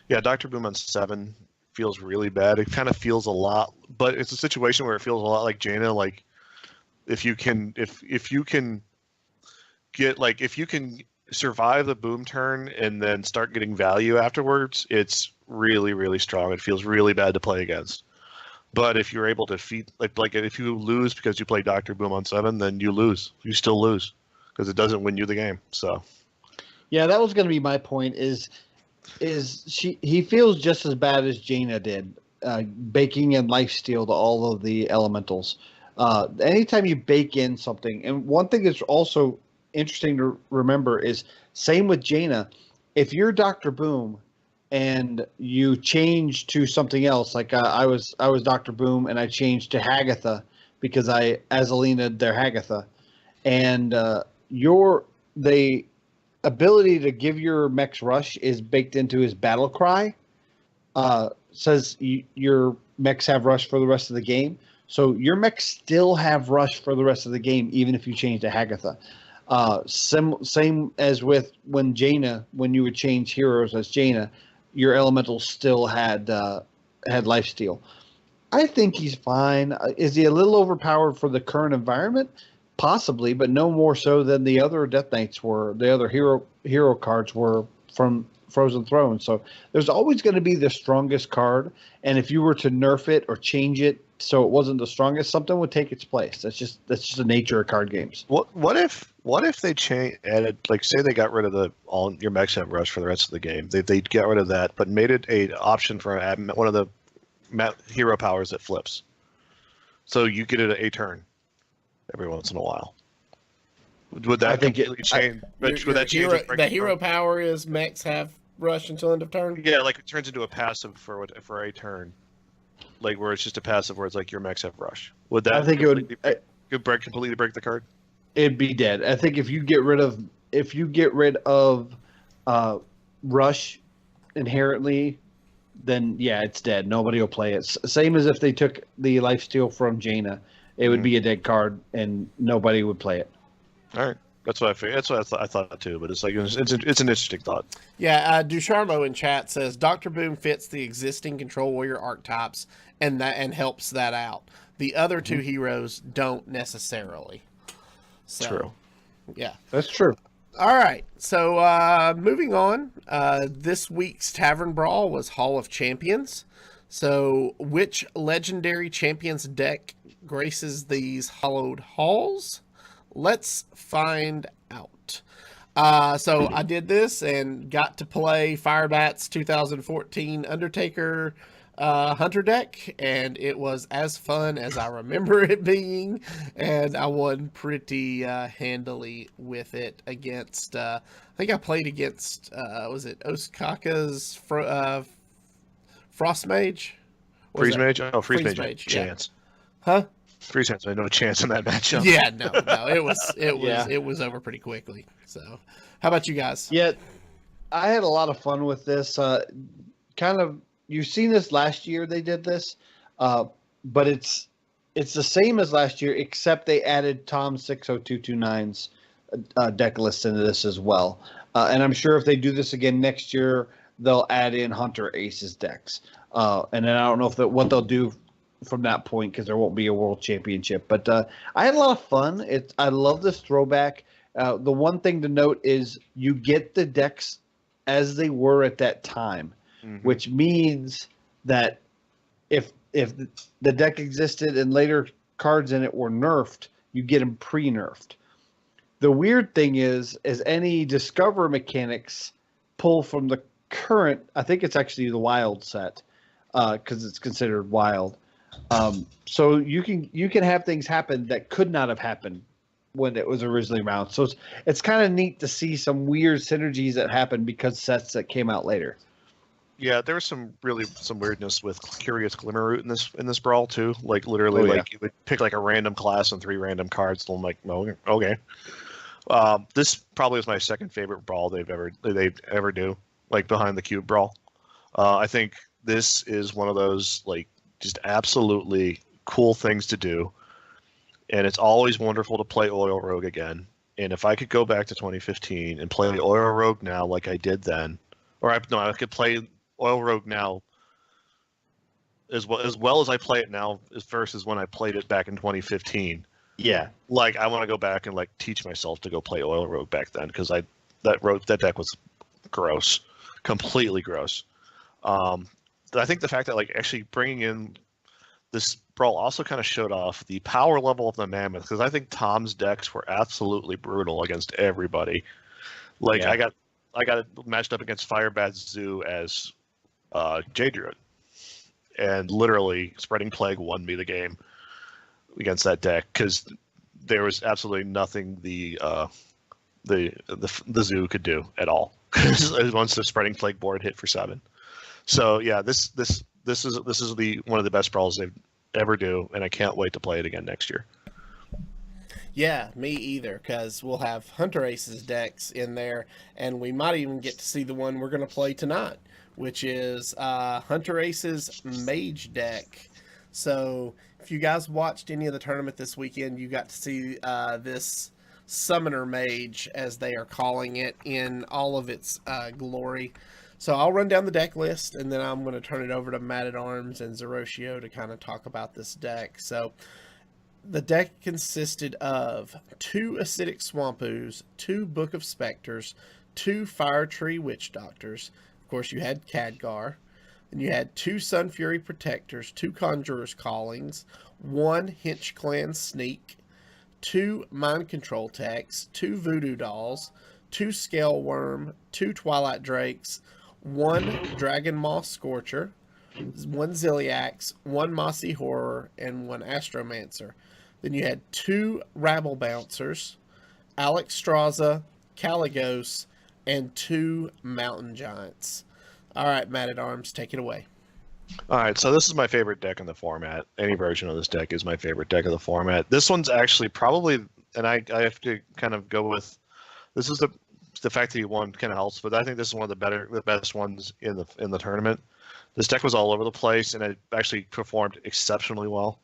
Dr. Boom on 7 feels really bad. It kind of feels a lot, but it's a situation where it feels a lot like Jaina. Like, if you can survive the Boom turn and then start getting value afterwards, it's really, really strong. It feels really bad to play against. But if you're able to like if you lose because you play Dr. Boom on 7, then you lose. You still lose because it doesn't win you the game. So, yeah, that was going to be my point. He feels just as bad as Jaina did, baking in lifesteal to all of the elementals. Anytime you bake in something, and one thing that's also interesting to remember is same with Jaina. If you're Dr. Boom and you change to something else, like I was Dr. Boom and I changed to Hagatha because I Azalina their Hagatha, and the ability to give your mechs rush is baked into his battle cry. Says your mechs have rush for the rest of the game, so your mechs still have rush for the rest of the game even if you change to Hagatha. Same as with when you would change heroes as Jaina, your elementals still had lifesteal. I think he's fine. Is he a little overpowered for the current environment? Possibly, but no more so than the other Death Knights were. The other hero cards were from Frozen Throne. So there's always going to be the strongest card, and if you were to nerf it or change it so it wasn't the strongest, something would take its place. That's just the nature of card games. What if they added, like, say they got rid of all your mechs have rush for the rest of the game? They get rid of that, but made it an option for one of the hero powers that flips. So you get it a turn every once in a while. Would that change? The hero power is mechs have rush until end of turn? Yeah, like it turns into a passive for a turn. Like where it's just a passive where it's like your mechs have rush. Would that? I think it would completely break the card. It'd be dead. I think if you get rid of rush inherently, then yeah, it's dead. Nobody will play it. Same as if they took the lifesteal from Jaina, it would be a dead card and nobody would play it. All right. That's what I figured. That's what I thought too. But it's like it's an interesting thought. Yeah, Ducharmo in chat says Doctor Boom fits the existing Control Warrior archetypes and helps that out. The other two heroes don't necessarily. So, True. Yeah, That's true. All right. So moving on. This week's Tavern Brawl was Hall of Champions. So which legendary champions deck graces these hollowed halls? Let's find out. So I did this and got to play Firebat's 2014 Undertaker Hunter deck, and it was as fun as I remember it being, and I won pretty handily with it against, I think I played against, was it Osaka's Frost Mage? Freeze Mage? Oh, Freeze Mage. Yeah. Chance. Huh? Freeze Mage had no chance in that matchup. Yeah, no, it was over pretty quickly. So, how about you guys? Yeah, I had a lot of fun with this. Kind of, you've seen this last year. They did this, but it's the same as last year, except they added Tom 60229's deck list into this as well. And I'm sure if they do this again next year, they'll add in HunterAce's decks. And then I don't know what they'll do from that point, because there won't be a world championship. But I had a lot of fun. I love this throwback. The one thing to note is you get the decks as they were at that time, which means that if the deck existed and later cards in it were nerfed, you get them pre-nerfed. The weird thing is any Discover mechanics pull from the current, I think it's actually the Wild set, because it's considered Wild. So you can have things happen that could not have happened when it was originally around. So it's kind of neat to see some weird synergies that happen because sets that came out later. Yeah, there was some weirdness with Curious Glimmerroot in this brawl too. Like literally, you would pick like a random class and 3 random cards. And I'm like, oh, okay. This probably is my second favorite brawl they've ever do. Like behind the cube brawl. I think this is one of those like just absolutely cool things to do, and it's always wonderful to play Oil Rogue again. And if I could go back to 2015 and play Oil Rogue now like I did then, I could play Oil Rogue now as well as I play it now versus when I played it back in 2015. Yeah, like I want to go back and like teach myself to go play Oil Rogue back then, because that deck was gross, completely gross. I think the fact that like actually bringing in this brawl also kind of showed off the power level of the Mammoth, because I think Tom's decks were absolutely brutal against everybody. Like I got matched up against Firebat Zoo as Jade Druid, and literally Spreading Plague won me the game against that deck, because there was absolutely nothing the Zoo could do at all once the Spreading Plague board hit for 7. So yeah, this is one of the best brawls they've ever do, and I can't wait to play it again next year. Yeah, me either, because we'll have HunterAce's decks in there, and we might even get to see the one we're going to play tonight, which is HunterAce's Mage deck. So if you guys watched any of the tournament this weekend, you got to see this Summoner Mage, as they are calling it, in all of its glory. So I'll run down the deck list, and then I'm going to turn it over to Matt at Arms and Zeroshio to kind of talk about this deck. So the deck consisted of 2 Acidic Swampoos, 2 Book of Specters, 2 Fire Tree Witch Doctors. Of course, you had Khadgar. And you had 2 Sun Fury Protectors, 2 Conjurer's Callings, 1 Hinch Clan Sneak, 2 Mind Control Techs, 2 Voodoo Dolls, 2 Scale Worm, 2 Twilight Drakes, 1 Dragon Moth Scorcher, 1 Ziliax, 1 Mossy Horror, and 1 Astromancer. Then you had 2 Rabble Bouncers, Alex Straza, Caligos, and 2 Mountain Giants. All right, Matt at Arms, take it away. All right, so this is my favorite deck in the format. Any version of this deck is my favorite deck of the format. This one's actually probably, and I have to kind of go with, this is the fact that he won kind of helps, but I think this is one of the best ones in the tournament. This deck was all over the place, and it actually performed exceptionally well.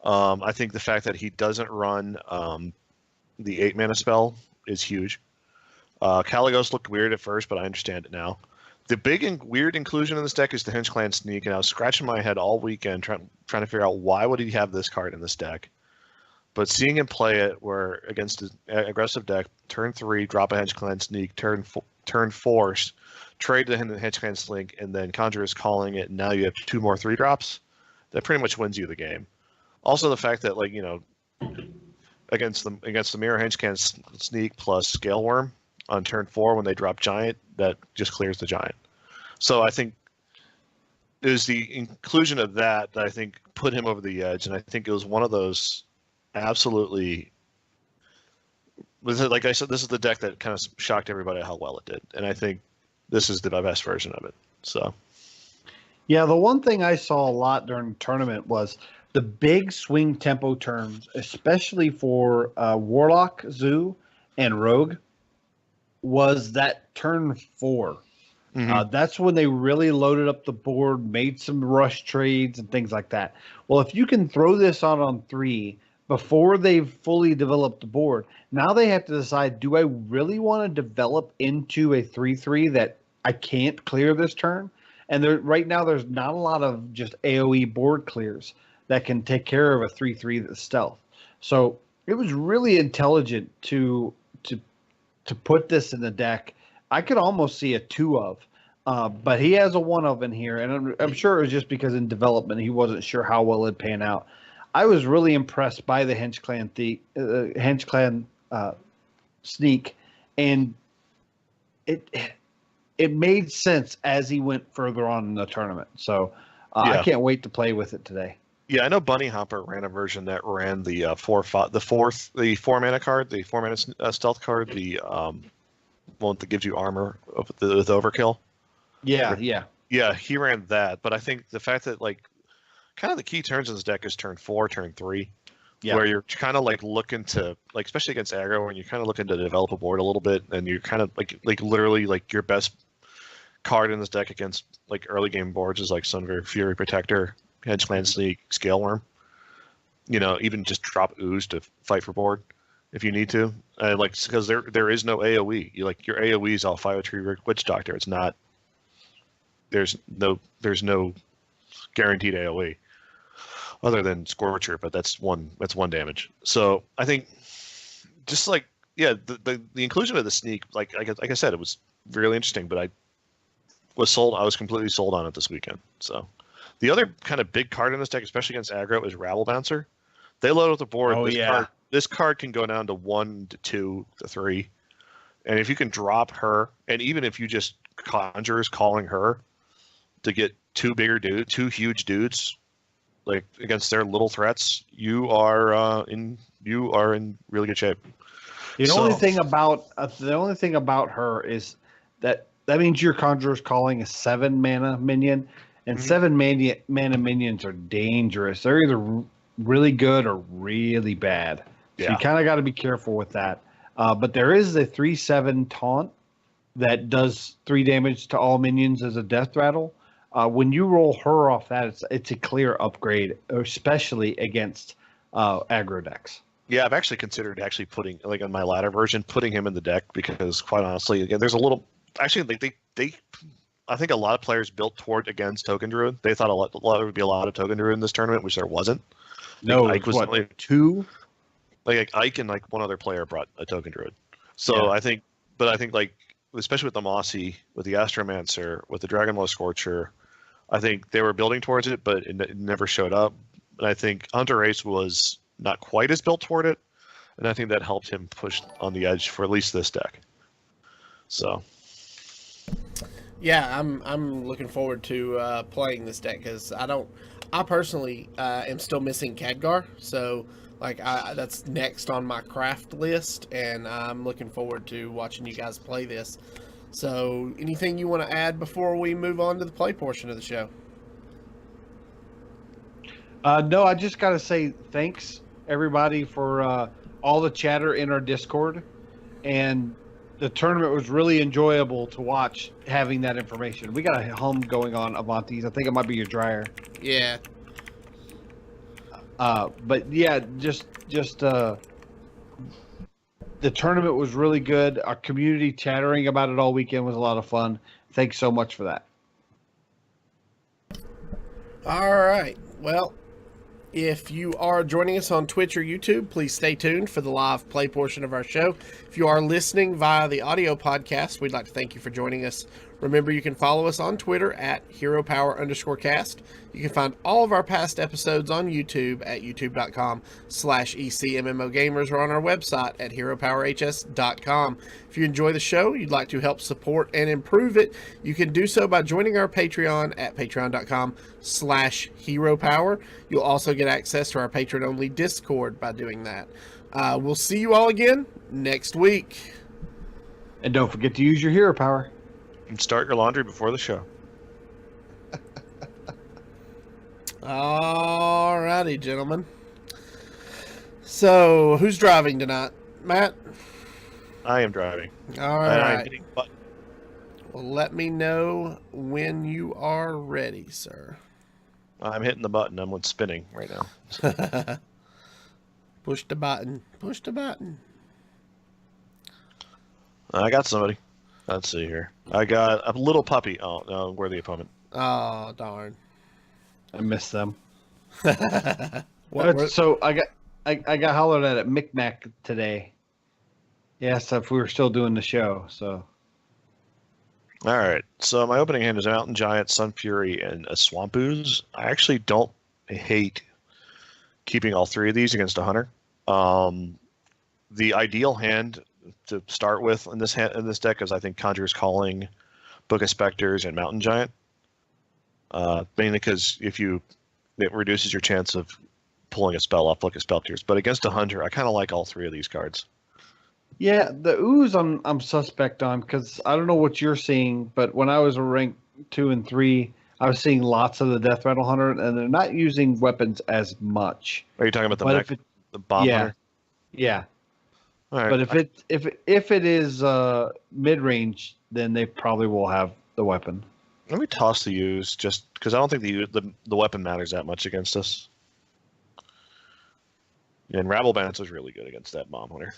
I think the fact that he doesn't run the 8-mana spell is huge. Kaligos looked weird at first, but I understand it now. The big and weird inclusion in this deck is the Henge Clan Sneak, and I was scratching my head all weekend trying to figure out why would he have this card in this deck. But seeing him play it, where against an aggressive deck, turn 3, drop a Henge Clan Sneak, turn 4, trade the Henge Clan Sneak, and then Conjure is calling it, and now you have 2 more 3-drops. That pretty much wins you the game. Also, the fact that, like, you know, against the Mirror Henge Clan Sneak plus Scale Worm on turn 4 when they drop Giant, that just clears the Giant. So I think it was the inclusion of that I think put him over the edge, and I think it was one of those absolutely. Like I said, this is the deck that kind of shocked everybody how well it did, and I think this is the best version of it. So, yeah, the one thing I saw a lot during the tournament was the big swing tempo turns, especially for Warlock, Zoo, and Rogue, was that turn 4. That's when they really loaded up the board, made some rush trades and things like that. Well, if you can throw this on 3 before they've fully developed the board, now they have to decide, do I really want to develop into a 3/3 that I can't clear this turn? And right now there's not a lot of just AoE board clears that can take care of a 3/3 that's stealth. So it was really intelligent to put this in the deck. I could almost see a 2 of, but he has a 1 of in here, and I'm sure it was just because in development he wasn't sure how well it'd pan out. I was really impressed by the Henge Clan Sneak, and it made sense as he went further on in the tournament. So I can't wait to play with it today. Yeah, I know Bunny Hopper ran a version that ran the 4-mana card, the 4-mana stealth card, the one that gives you armor with overkill. Yeah. He ran that, but I think the fact that, like, kind of the key turns in this deck is turn 4, turn 3, where you're kind of like looking to, like, especially against aggro, when you're kind of looking to develop a board a little bit, and you're kind of like literally like your best card in this deck against like early game boards is like Sunver, Fury Protector, Henge Clan Sneak, Scale Worm. You know, even just drop Ooze to fight for board if you need to. Like, because there is no AoE. You, like, your AoE is all Fire Tree Witch Doctor. It's not. There's no guaranteed AoE other than Scorcher, but that's one damage. So I think just like, yeah, the inclusion of the Sneak, like I said, it was really interesting, but I was completely sold on it this weekend. So the other kind of big card in this deck, especially against aggro, is Rabble Bouncer. They load up the board. This card can go down to 1 to 2 to 3. And if you can drop her, and even if you just Conjurers calling her to get 2 huge dudes, like, against their little threats, you are in really good shape. The only thing about her is that means your Conjurer's calling a 7-mana minion, and 7-mana minions are dangerous. They're either really good or really bad. So you kind of got to be careful with that. But there is a 3/7 taunt that does 3 damage to all minions as a death rattle. When you roll her off that, it's a clear upgrade, especially against aggro decks. Yeah, I've actually considered putting, like, on my ladder version, putting him in the deck, because quite honestly, again, there's a little. Actually, they I think a lot of players built toward against Token Druid. They thought there would be a lot of Token Druid in this tournament, which there wasn't. No, Ike was only 2. Like Ike and like one other player brought a Token Druid. So I think, like, especially with the Mossy, with the Astromancer, with the Dragonlord Scorcher, I think they were building towards it, but it never showed up. And I think HunterAce was not quite as built toward it, and I think that helped him push on the edge for at least this deck. So, yeah, I'm looking forward to playing this deck, because I personally am still missing Khadgar, so like that's next on my craft list, and I'm looking forward to watching you guys play this. So, anything you want to add before we move on to the play portion of the show? No, I just got to say thanks, everybody, for all the chatter in our Discord. And the tournament was really enjoyable to watch, having that information. We got a hum going on, Avantis. I think it might be your dryer. Yeah. But yeah, just The tournament was really good. Our community chattering about it all weekend was a lot of fun. Thanks so much for that. All right. Well, if you are joining us on Twitch or YouTube, please stay tuned for the live play portion of our show. If you are listening via the audio podcast, we'd like to thank you for joining us. Remember, you can follow us on Twitter at HeroPower_cast. You can find all of our past episodes on YouTube at youtube.com/ECMMOGamers or on our website at HeroPowerHS.com. If you enjoy the show, you'd like to help support and improve it, you can do so by joining our Patreon at patreon.com/HeroPower. You'll also get access to our patron-only Discord by doing that. We'll see you all again next week. And don't forget to use your hero power. And start your laundry before the show. All righty, gentlemen. So, who's driving tonight? Matt? I am driving. All And I'm right. hitting button. Well, let me know when you are ready, sir. I'm hitting the button. I'm spinning right now. Push the button. Push the button. I got somebody. Let's see here. I got a little puppy. Oh, no, we're the opponent. Oh, darn. I missed them. What, So I got hollered at Micmac today. He asked if we were still doing the show. So All right. So my opening hand is a Mountain Giant, Sun Fury, and a Swamp Ooze. I actually don't hate keeping all three of these against a hunter. The ideal hand to start with in this deck is, I think, Conjurer's Calling, Book of Specters, and Mountain Giant. Mainly because it reduces your chance of pulling a spell off Book of Specters. But against a hunter, I kind of like all three of these cards. yeah, the ooze I'm suspect on because I don't know what you're seeing, but when I was ranked 2 and 3, I was seeing lots of the Death Rattle Hunter, and they're not using weapons as much. Are you talking about the But mech, the bomb yeah, hunter? yeah. All right. But if it is mid range, then they probably will have the weapon. Let me toss the use just because I don't think the weapon matters that much against us. And Rabble Bounce is really good against that bomb hunter.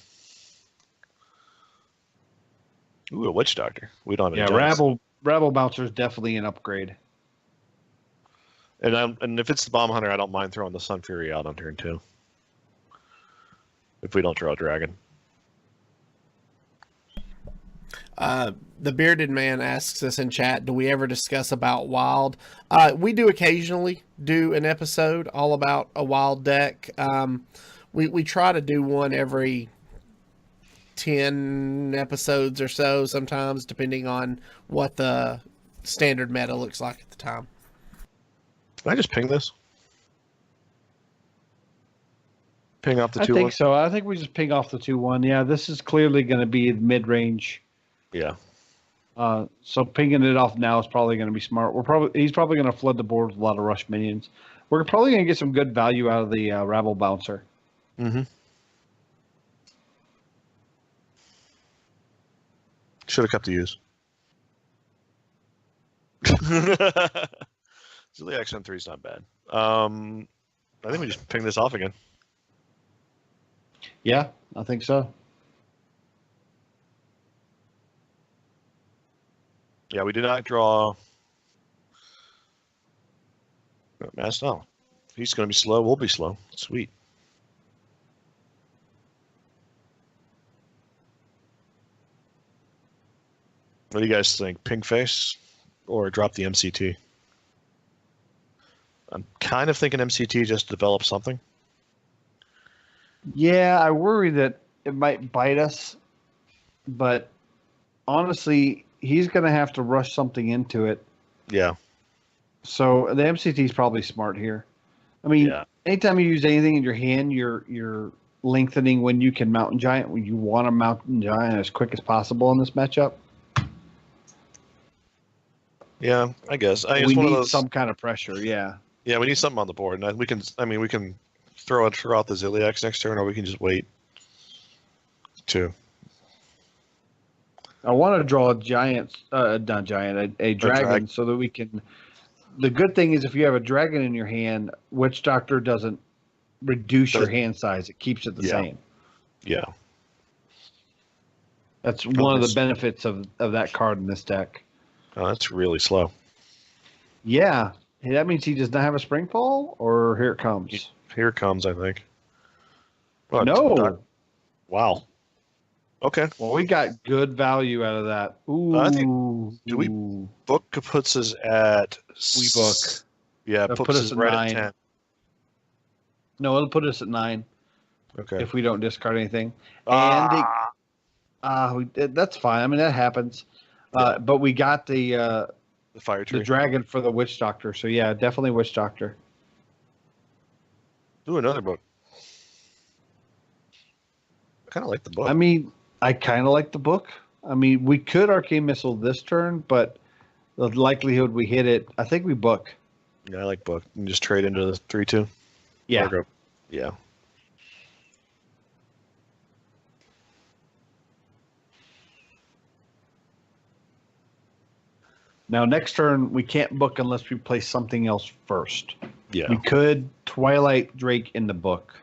Ooh, a Witch Doctor. We don't have any giants. Rabble Bouncer is definitely an upgrade. And if it's the bomb hunter, I don't mind throwing the Sun Fury out on turn 2. If we don't draw a dragon. The Bearded Man asks us in chat, do we ever discuss about wild? We do occasionally do an episode all about a wild deck. We try to do one every 10 episodes or so, sometimes, depending on what the standard meta looks like at the time. Can I just ping this? Ping off the 2-1? I think so. I think we just ping off the 2-1. Yeah, this is clearly going to be mid range. Yeah. So pinging it off now is probably going to be smart. He's probably going to flood the board with a lot of rush minions. We're probably going to get some good value out of the Rabble Bouncer. Mm-hmm. Should have kept the use. So the XM3 is not bad. I think we just ping this off again. Yeah, I think so. Yeah, we did not draw. Mass, no. If he's going to be slow, we'll be slow. Sweet. What do you guys think? Pink face or drop the MCT? I'm kind of thinking MCT just to develop something. Yeah, I worry that it might bite us, but honestly, he's going to have to rush something into it. Yeah. So the MCT is probably smart here. I mean, Yeah. anytime you use anything in your hand, you're lengthening when you can Mountain Giant. When you want a Mountain Giant as quick as possible in this matchup. Yeah, I guess. We need some kind of pressure. Yeah. Yeah, we need something on the board. And we can throw out the Ziliax next turn, or we can just wait. Too. I want to draw a giant, not giant, a dragon, so that we can. The good thing is, if you have a dragon in your hand, Witch Doctor doesn't reduce your hand size; it keeps it the same. Yeah. That's one of the benefits of that card in this deck. Oh, that's really slow. Yeah. Hey, that means he does not have a Springfall, or here it comes? Here it comes, I think. Oh, No. Wow. Okay. Well, we got good value out of that. Ooh. I think, do we book puts us at... We book. Yeah, That'll puts us right 9. at 10. No, it'll put us at 9. Okay. If we don't discard anything. And that's fine. I mean, that happens. Yeah. But we got the fire tree. The dragon for the Witch Doctor. So, yeah, definitely Witch Doctor. Do another book. I kind of like the book. I mean, I kind of like the book. I mean, we could Arcane Missile this turn, but the likelihood we hit it, I think we book. Yeah, I like book. You can just trade into the 3/2. Yeah. Yeah. Now, next turn, we can't book unless we play something else first. Yeah. We could Twilight Drake in the book.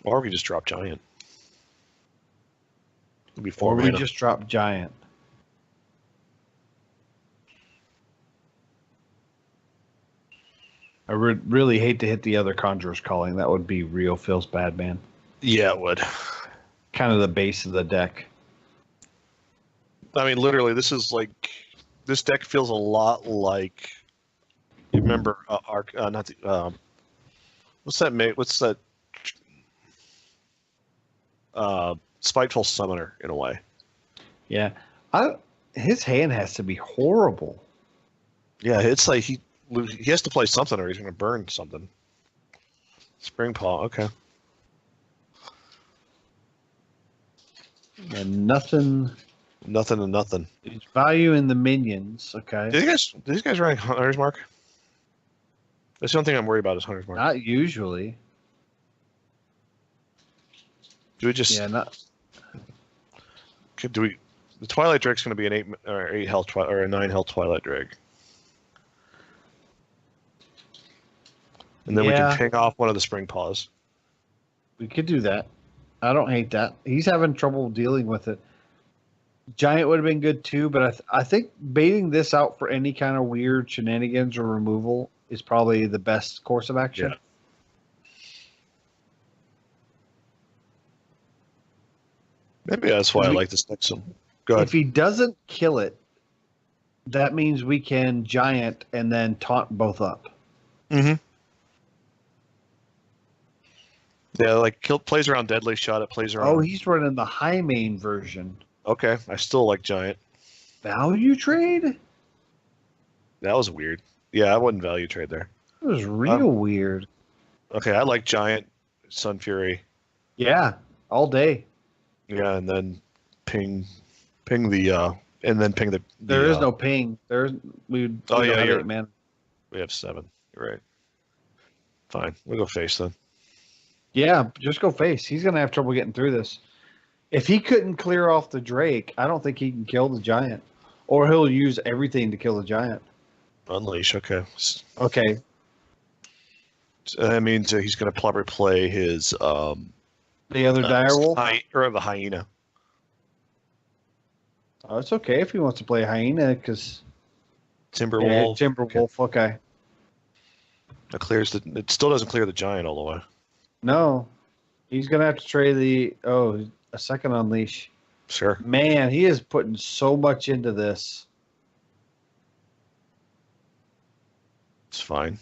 Or we just drop Giant. It'll be 4 Or we mana. just drop Giant. I would really hate to hit the other Conjurer's Calling. That would be real feels bad, man. Yeah, it would. Kind of the base of the deck. I mean, literally, this deck feels a lot like. You remember not the what's that Spiteful Summoner in a way. Yeah, his hand has to be horrible. Yeah, it's like he has to play something or he's going to burn something. Spring Paw, okay. And nothing. Nothing and nothing. There's value in the minions. Okay. Do these guys run Hunter's Mark? That's the only thing I'm worried about is Hunter's Mark. Not usually. Do we just? Yeah, not. Do we? The Twilight Drake's going to be an 8 health or a 9 health Twilight Drake, and then we can ping off one of the Spring Paws. We could do that. I don't hate that. He's having trouble dealing with it. Giant would have been good too, but I think baiting this out for any kind of weird shenanigans or removal is probably the best course of action. Yeah. Maybe that's why I like this deck so. Go ahead. If he doesn't kill it, that means we can Giant and then taunt both up. Mm-hmm. Yeah, like plays around Deadly Shot. It plays around. Oh, he's running the high main version. Okay, I still like Giant. Value trade? That was weird. Yeah, I wouldn't value trade there. It was real weird. Okay, I like Giant, Sun Fury. Yeah, all day. Yeah, and then ping the and then ping the. There is no ping. We Oh yeah, have 8 man. We have 7. You're right. Fine, we'll go face then. Yeah, just go face. He's gonna have trouble getting through this. If he couldn't clear off the Drake, I don't think he can kill the Giant. Or he'll use everything to kill the Giant. Unleash, okay. Okay. So that means he's going to probably play his... the other Direwolf? Or the Hyena. Oh, it's okay if he wants to play Hyena, because... Timberwolf. Yeah, Timberwolf, okay. It still doesn't clear the Giant all the way. No. He's going to have to trade a second Unleash. Sure. Man, he is putting so much into this. It's fine.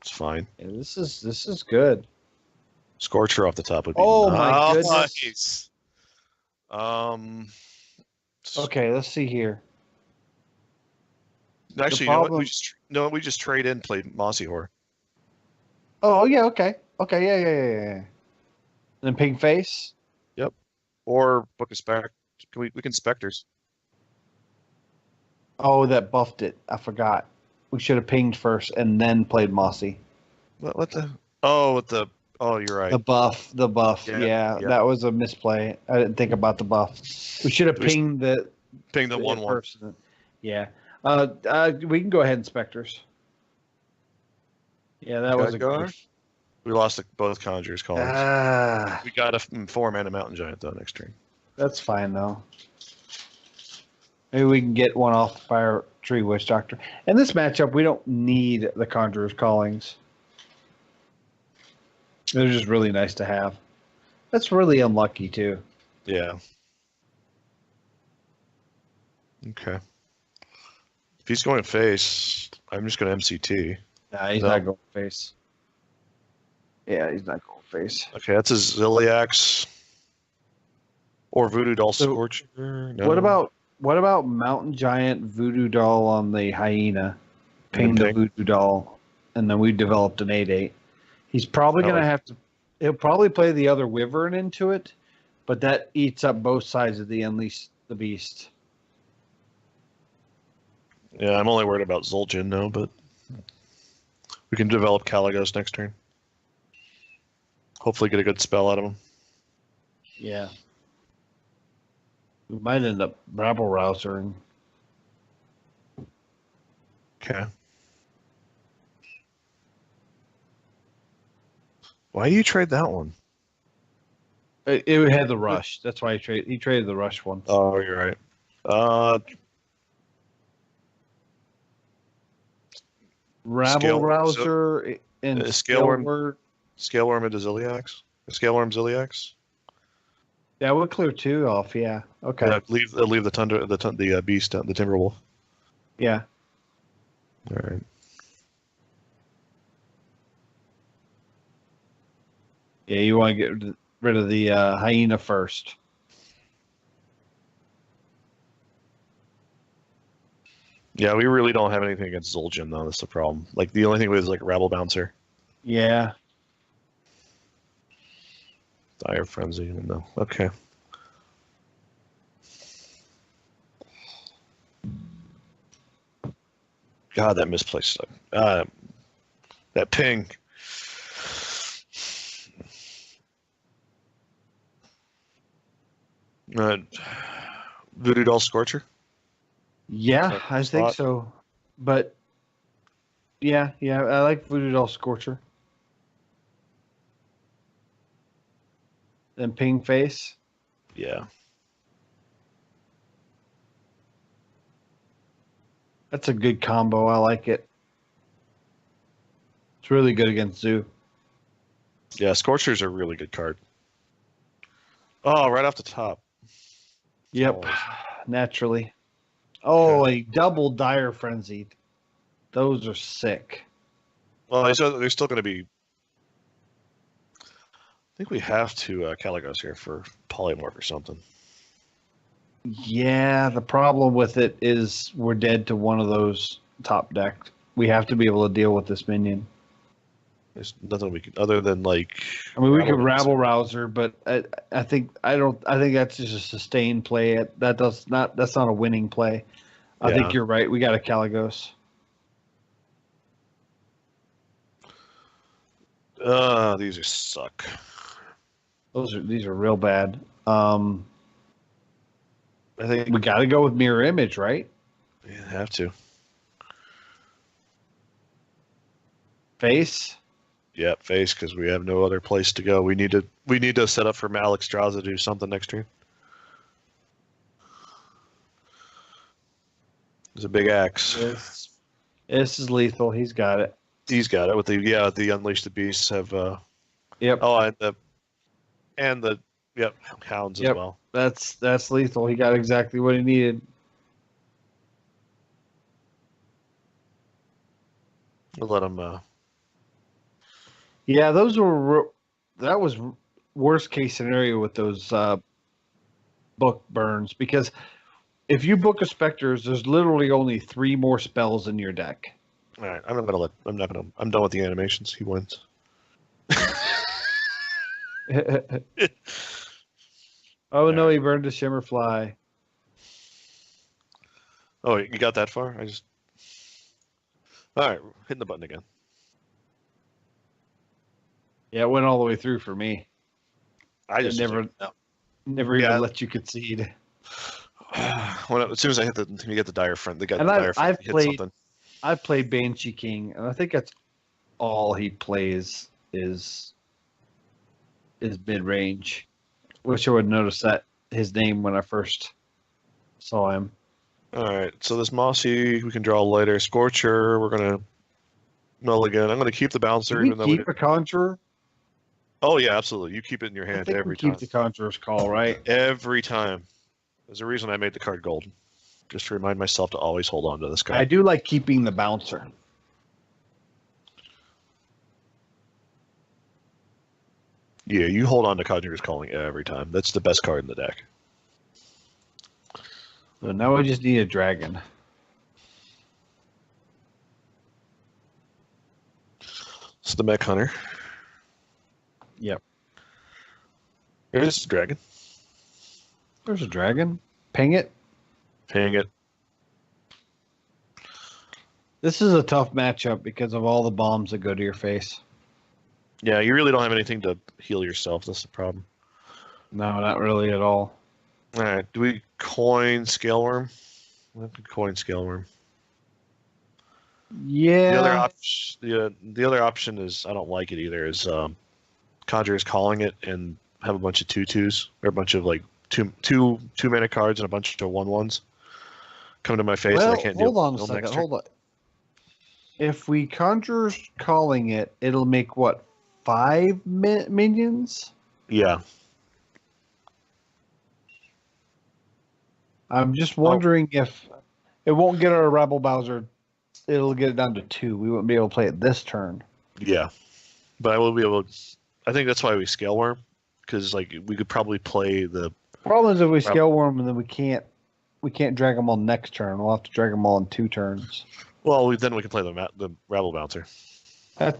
It's fine. Yeah, this is good. Scorcher off the top would be my goodness. Okay, let's see here. Actually, you know what? We just trade in, play Mossy Whore. Oh yeah, okay, yeah. And then ping face. Yep. Or book a spec. We can Spectres. Oh, that buffed it. I forgot. We should have pinged first and then played Mossy. What the? Oh, you're right. The buff. Yeah, that was a misplay. I didn't think about the buff. We should have pinged the 1/1 person. Yeah. We can go ahead and Spectres. Yeah, that was a good. We lost both Conjurer's Callings. We got a 4-mana Mountain Giant, though, next turn. That's fine, though. Maybe we can get one off the Fire Tree Witch Doctor. In this matchup, we don't need the Conjurer's Callings. They're just really nice to have. That's really unlucky, too. Yeah. Okay. If he's going face, I'm just going to MCT. Nah, he's not going face. Yeah, he's not going face. Okay, that's his Ziliax. Or Voodoo Doll Scorcher. No. What about Mountain Giant Voodoo Doll on the Hyena? Ping the Voodoo Doll, and then we developed an 8/8. He's probably going to have to. He'll probably play the other Wyvern into it, but that eats up both sides of the Unleash the Beast. Yeah, I'm only worried about Zul'jin now, but we can develop Caligos next turn. Hopefully get a good spell out of him. Yeah. We might end up rabble rousering. Okay. Why do you trade that one? It had the rush. That's why he traded the rush one. Oh, you're right. Rabble rouser and Scaleworm into Ziliax. Scaleworm Ziliax. Yeah, we'll clear 2 off. Yeah. Okay. Yeah, leave the Tundra, the beast, the Timberwolf. Yeah. All right. Yeah, you want to get rid of the Hyena first. Yeah, we really don't have anything against Zul'jin, though. That's the problem. Like, the only thing we have is, like, Rabble Bouncer. Yeah. Dire Frenzy, even though. Okay. God, that misplaced stuff. That ping. Voodoo Doll Scorcher? Yeah, I think so. But, yeah, I like Voodoo Doll Scorcher. Then Ping Face. Yeah. That's a good combo. I like it. It's really good against Zoo. Yeah, Scorcher's a really good card. Oh, right off the top. Yep, naturally. Oh, a double Dire Frenzy. Those are sick. Well, they're still going to be... I think we have to Caligos here for Polymorph or something. Yeah, the problem with it is we're dead to one of those top decked. We have to be able to deal with this minion. There's nothing we can other than like. I mean, we could Rabble Rouser, but I think that's just a sustained play. That's not a winning play. I think you're right. We got a Caligos. These are suck. These are real bad. I think we got to go with Mirror Image, right? You have to. Face. Yeah, face, because we have no other place to go. We need to set up for Malik Straza to do something next turn. There's a big axe. This is lethal. He's got it. He's got it with the Unleash the Beasts have. Yep. Oh, and the hounds as well. That's lethal. He got exactly what he needed. We'll let him. Yeah, that was worst case scenario with those book burns, because if you book a Spectres, there's literally only 3 more spells in your deck. All right, I'm done with the animations. He wins. Oh no, he burned a Shimmerfly. Oh, you got that far? All right, hitting the button again. Yeah, it went all the way through for me. I just never even let you concede. As soon as I hit you get the dire friend. They got and the dire friend. I've played Banshee King, and I think that's all he plays. is mid range. Wish I would notice that his name when I first saw him. All right, so this Mossy we can draw later. Scorcher, we're gonna mulligan. I'm gonna keep the bouncer. Do we even though keep a Conjurer? Oh yeah, absolutely. You keep it in your I hand think every we keep time. the Conjurer's Call, right? Every time. There's a reason I made the card gold. Just to remind myself to always hold on to this card. I do like keeping the bouncer. Yeah, you hold on to Conjurer's Calling every time. That's the best card in the deck. So now we just need a dragon. It's the Mech Hunter. Yep. Here's the dragon. There's a dragon. Ping it. Paying it. This is a tough matchup because of all the bombs that go to your face. Yeah, you really don't have anything to heal yourself. That's the problem. No, not really at all. All right, do we coin Scaleworm? We could coin Scaleworm. Yeah. The other option is I don't like it either. Is Conjurer's Calling it and have a bunch of 2/2s or a bunch of like two mana cards and a bunch of 1/1s come to my face and I can't hold deal. on a second. Hold on. If we Conjurer's Calling it, it'll make what, 5 minions? Yeah. I'm just wondering if it won't get our Rebel Bowser. It'll get it down to 2. We wouldn't be able to play it this turn. Yeah, but I will be able to. I think that's why we Scale Worm, because like we could probably play the. Problem is if we Scale Worm and then we can't drag them all next turn. We'll have to drag them all in 2 turns. Well, then we can play the Rabble Bouncer.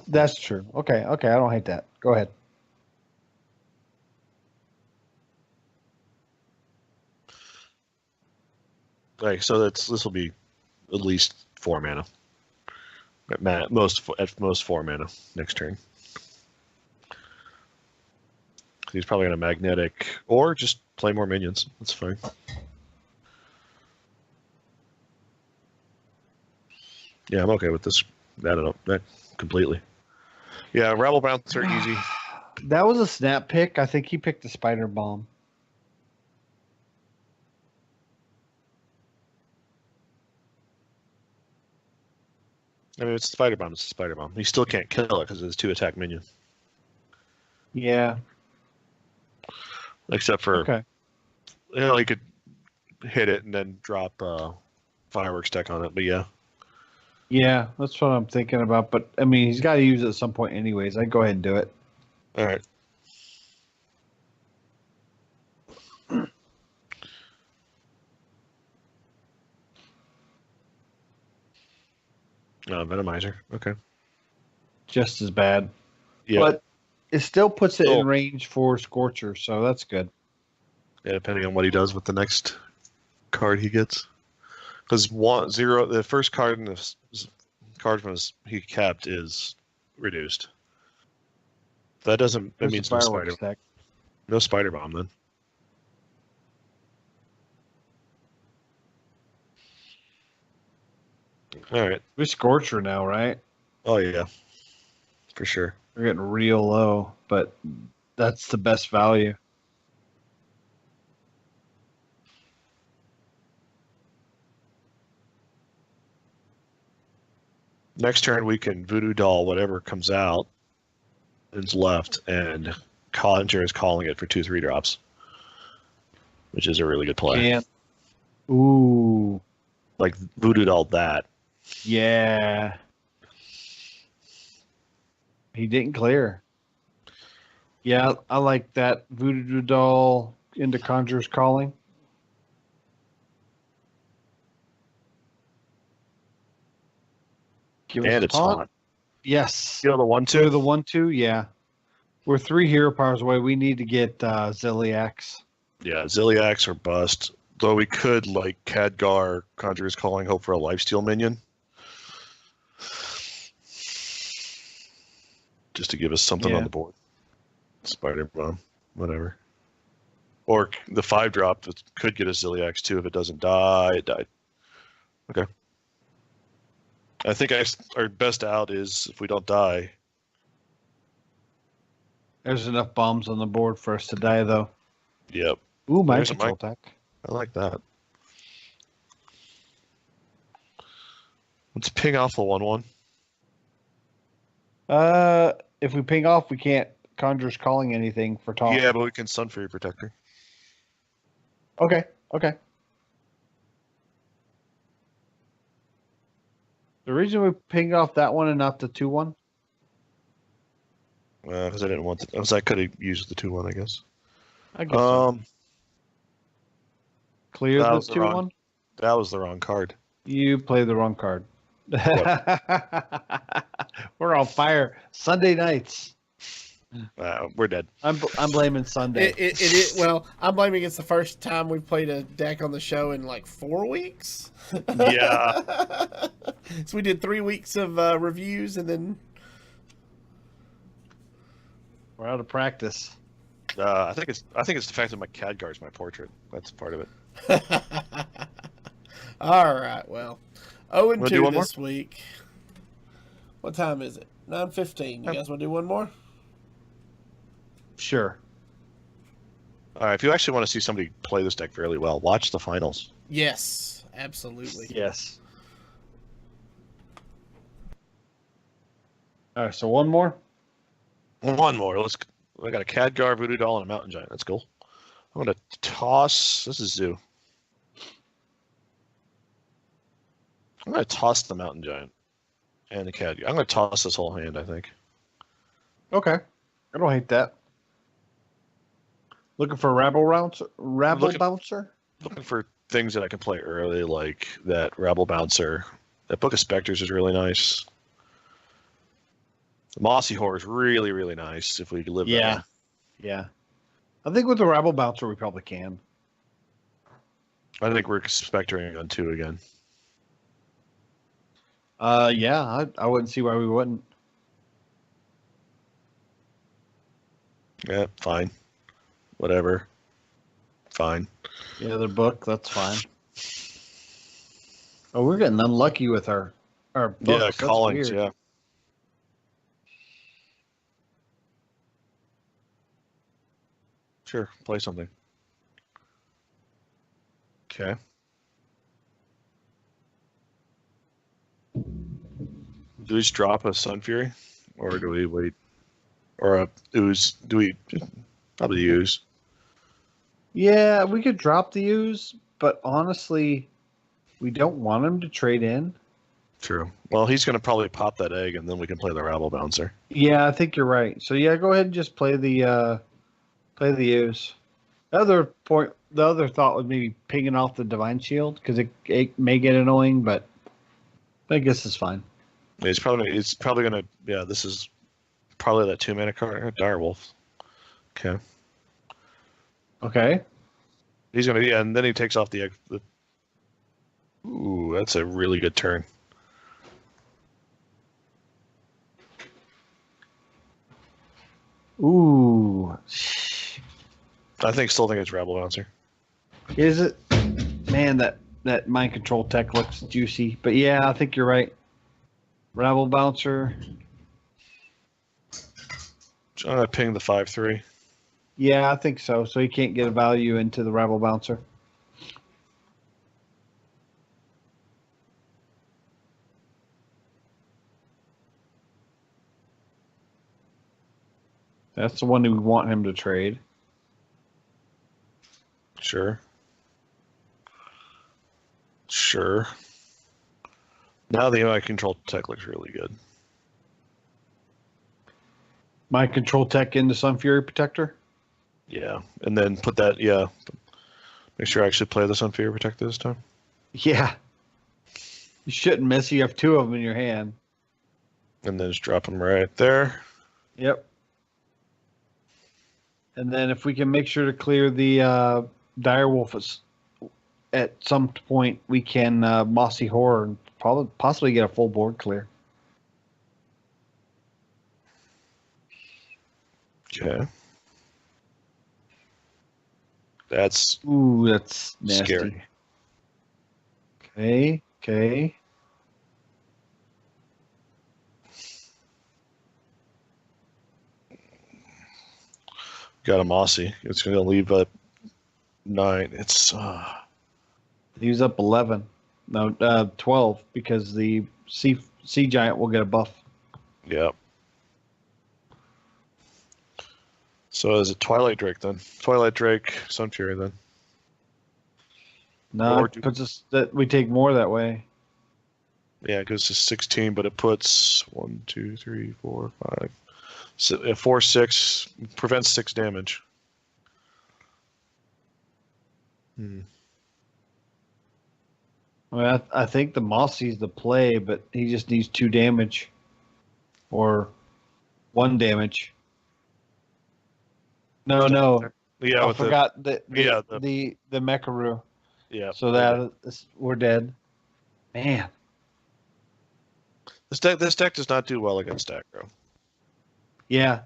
That's true. Okay, I don't hate that. Go ahead. Like so, this will be at least 4 mana. At most 4 mana next turn. He's probably gonna magnetic or just play more minions. That's fine. Yeah, I'm okay with this. That completely. Yeah, Rabble Bouncer easy. That was a snap pick. I think he picked the Spider Bomb. I mean, it's a Spider Bomb. It's a Spider Bomb. He still can't kill it because it's 2 attack minion. Yeah. Except for, okay. He could hit it and then drop fireworks deck on it. But yeah. Yeah, that's what I'm thinking about. But I mean, he's got to use it at some point, anyways. I'd go ahead and do it. All right. Venomizer. Okay. Just as bad. Yeah. But it still puts it in range for Scorcher, so that's good. Yeah, depending on what he does with the next card he gets. Because the first card in this card from he capped is reduced. That doesn't. That means no spider. Stack. No Spider Bomb then. All right. We're Scorcher now, right? Oh yeah, for sure. We're getting real low, but that's the best value. Next turn we can Voodoo Doll whatever comes out is left, and Conjure is calling it for 2/3 drops, which is a really good play. And, ooh, like Voodoo Doll that. Yeah. He didn't clear. Yeah, I like that. Voodoo Doll into Conjurer's Calling. Give And us it's taunt. fun. Yes. You know the 1/2? The 1/2, yeah. We're 3 hero powers away. We need to get Ziliax. Yeah, Ziliax or bust. Though we could like Khadgar, Conjurer's Calling, hope for a lifesteal minion. Just to give us something on the board. Spider Bomb, whatever. Or the 5-drop that could get us Ziliax too if it doesn't die. It died. Okay. I think our best out is if we don't die. There's enough bombs on the board for us to die, though. Yep. Ooh, mind There's a control mic. tech. I like that. Let's ping off the 1/1. If we ping off, we can't Conjurer's Calling anything for talk. Yeah, but we can Sun Fury Protector. Okay. The reason we pinged off that one and not the 2-1? Because I didn't want to. I could have used the 2/1, I guess. I guess so. Clear that the was the wrong- 2-1? That was the wrong card. You played the wrong card. Yep. We're on fire. Sunday nights. We're dead. I'm blaming Sunday. Well, I'm blaming it's the first time we've played a deck on the show in like 4 weeks. Yeah. So we did 3 weeks of reviews, and then We're out of practice. I think it's the fact that my Khadgar is my portrait. That's part of it. All right, well, 0-2 Wanna do one this week. What time is it? 9:15. You guys want to do one more? Sure. All right. If you actually want to see somebody play this deck fairly well, watch the finals. Yes, absolutely. Yes. All right, so one more. One more. I got a Khadgar, Voodoo Doll, and a Mountain Giant. That's cool. I'm gonna toss. This is Zoo. I'm gonna toss the Mountain Giant and the Khadgar. I'm gonna toss this whole hand. I think. Okay. I don't hate that. Looking for a rabble bouncer? Looking for things that I can play early, like that Rabble Bouncer. That Book of Specters is really nice. The Mossy Horror is really, really nice if we could live that one. Yeah. I think with the rabble bouncer we probably can. I think we're Spectering on 2 again. Yeah, I wouldn't see why we wouldn't. Yeah, fine. Whatever. Fine. Yeah, their book, that's fine. Oh, we're getting unlucky with our books. Yeah, That's Callings, weird. yeah. Sure, play something. Okay. Do we just drop a Sun Fury? Or do we wait? Or a Ooze? Do we probably use? Yeah, we could drop the use, but honestly, we don't want him to trade in. True. Well, he's going to probably pop that egg, and then we can play the Rabble Bouncer. Yeah, I think you're right. So yeah, go ahead and just play the use. The other thought was maybe pinging off the Divine Shield because it may get annoying, but I guess it's fine. It's probably going to. Yeah, this is probably that 2-mana card, Direwolf. Okay. Okay. He's going to. Yeah, and then he takes off the egg. Ooh, that's a really good turn. Ooh. Still think it's Rabble Bouncer. Is it? Man, that mind control tech looks juicy. But yeah, I think you're right. Rabble Bouncer. I'm going to ping the 5/3. Yeah, I think so. So he can't get a value into the Rabble Bouncer. That's the one that we want him to trade. Sure. Now the AI control tech looks really good. My control tech into Sun Fury Protector. Yeah, and then put that. Yeah, make sure I actually play the Sun Fury Protector this time. Yeah. You shouldn't miss. You have 2 of them in your hand. And then just drop them right there. Yep. And then if we can make sure to clear the Direwolf at some point, we can Mossy Horror and possibly get a full board clear. Okay. That's That's nasty. scary. Okay. Got a Mossy. It's going to leave at 9. It's He was up 11. No, 12 because the sea giant will get a buff. yeah. So is it Twilight Drake then? Twilight Drake, Sun Fury then. No, Or it puts us that we take more that way. Yeah, it goes to 16, but it puts 1, 2, 3, 4, 5, 4, 6, prevents 6 damage. I mean, I think the Mossy's the play, but he just needs 2 damage or 1 damage. No. Yeah, I with forgot the Mecharoo. Yeah. So we're dead. Man. This deck does not do well against aggro. Yeah,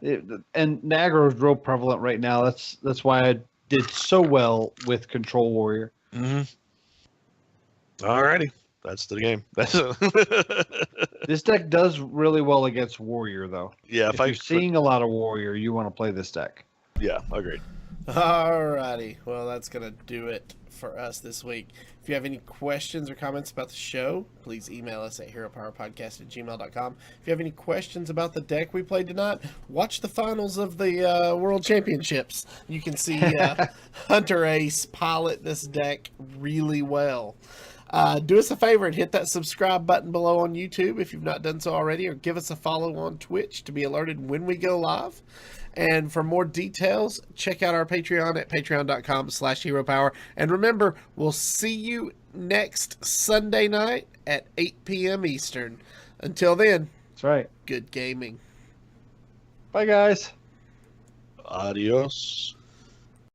and Nagro is real prevalent right now. That's why I did so well with Control Warrior. Mm-hmm. Alrighty, that's the game. This deck does really well against Warrior, though. Yeah, if you're seeing a lot of Warrior, you want to play this deck. Yeah, agreed. Alrighty, well, that's gonna do it for us this week. If you have any questions or comments about the show, please email us at heropowerpodcast@gmail.com. If you have any questions about the deck we played tonight, watch the finals of the World Championships. You can see HunterAce pilot this deck really well. Do us a favor and hit that subscribe button below on YouTube if you've not done so already, or give us a follow on Twitch to be alerted when we go live. And for more details, check out our Patreon at patreon.com/heropower. And remember, we'll see you next Sunday night at 8 p.m. Eastern. Until then, that's right. Good gaming. Bye, guys. Adios.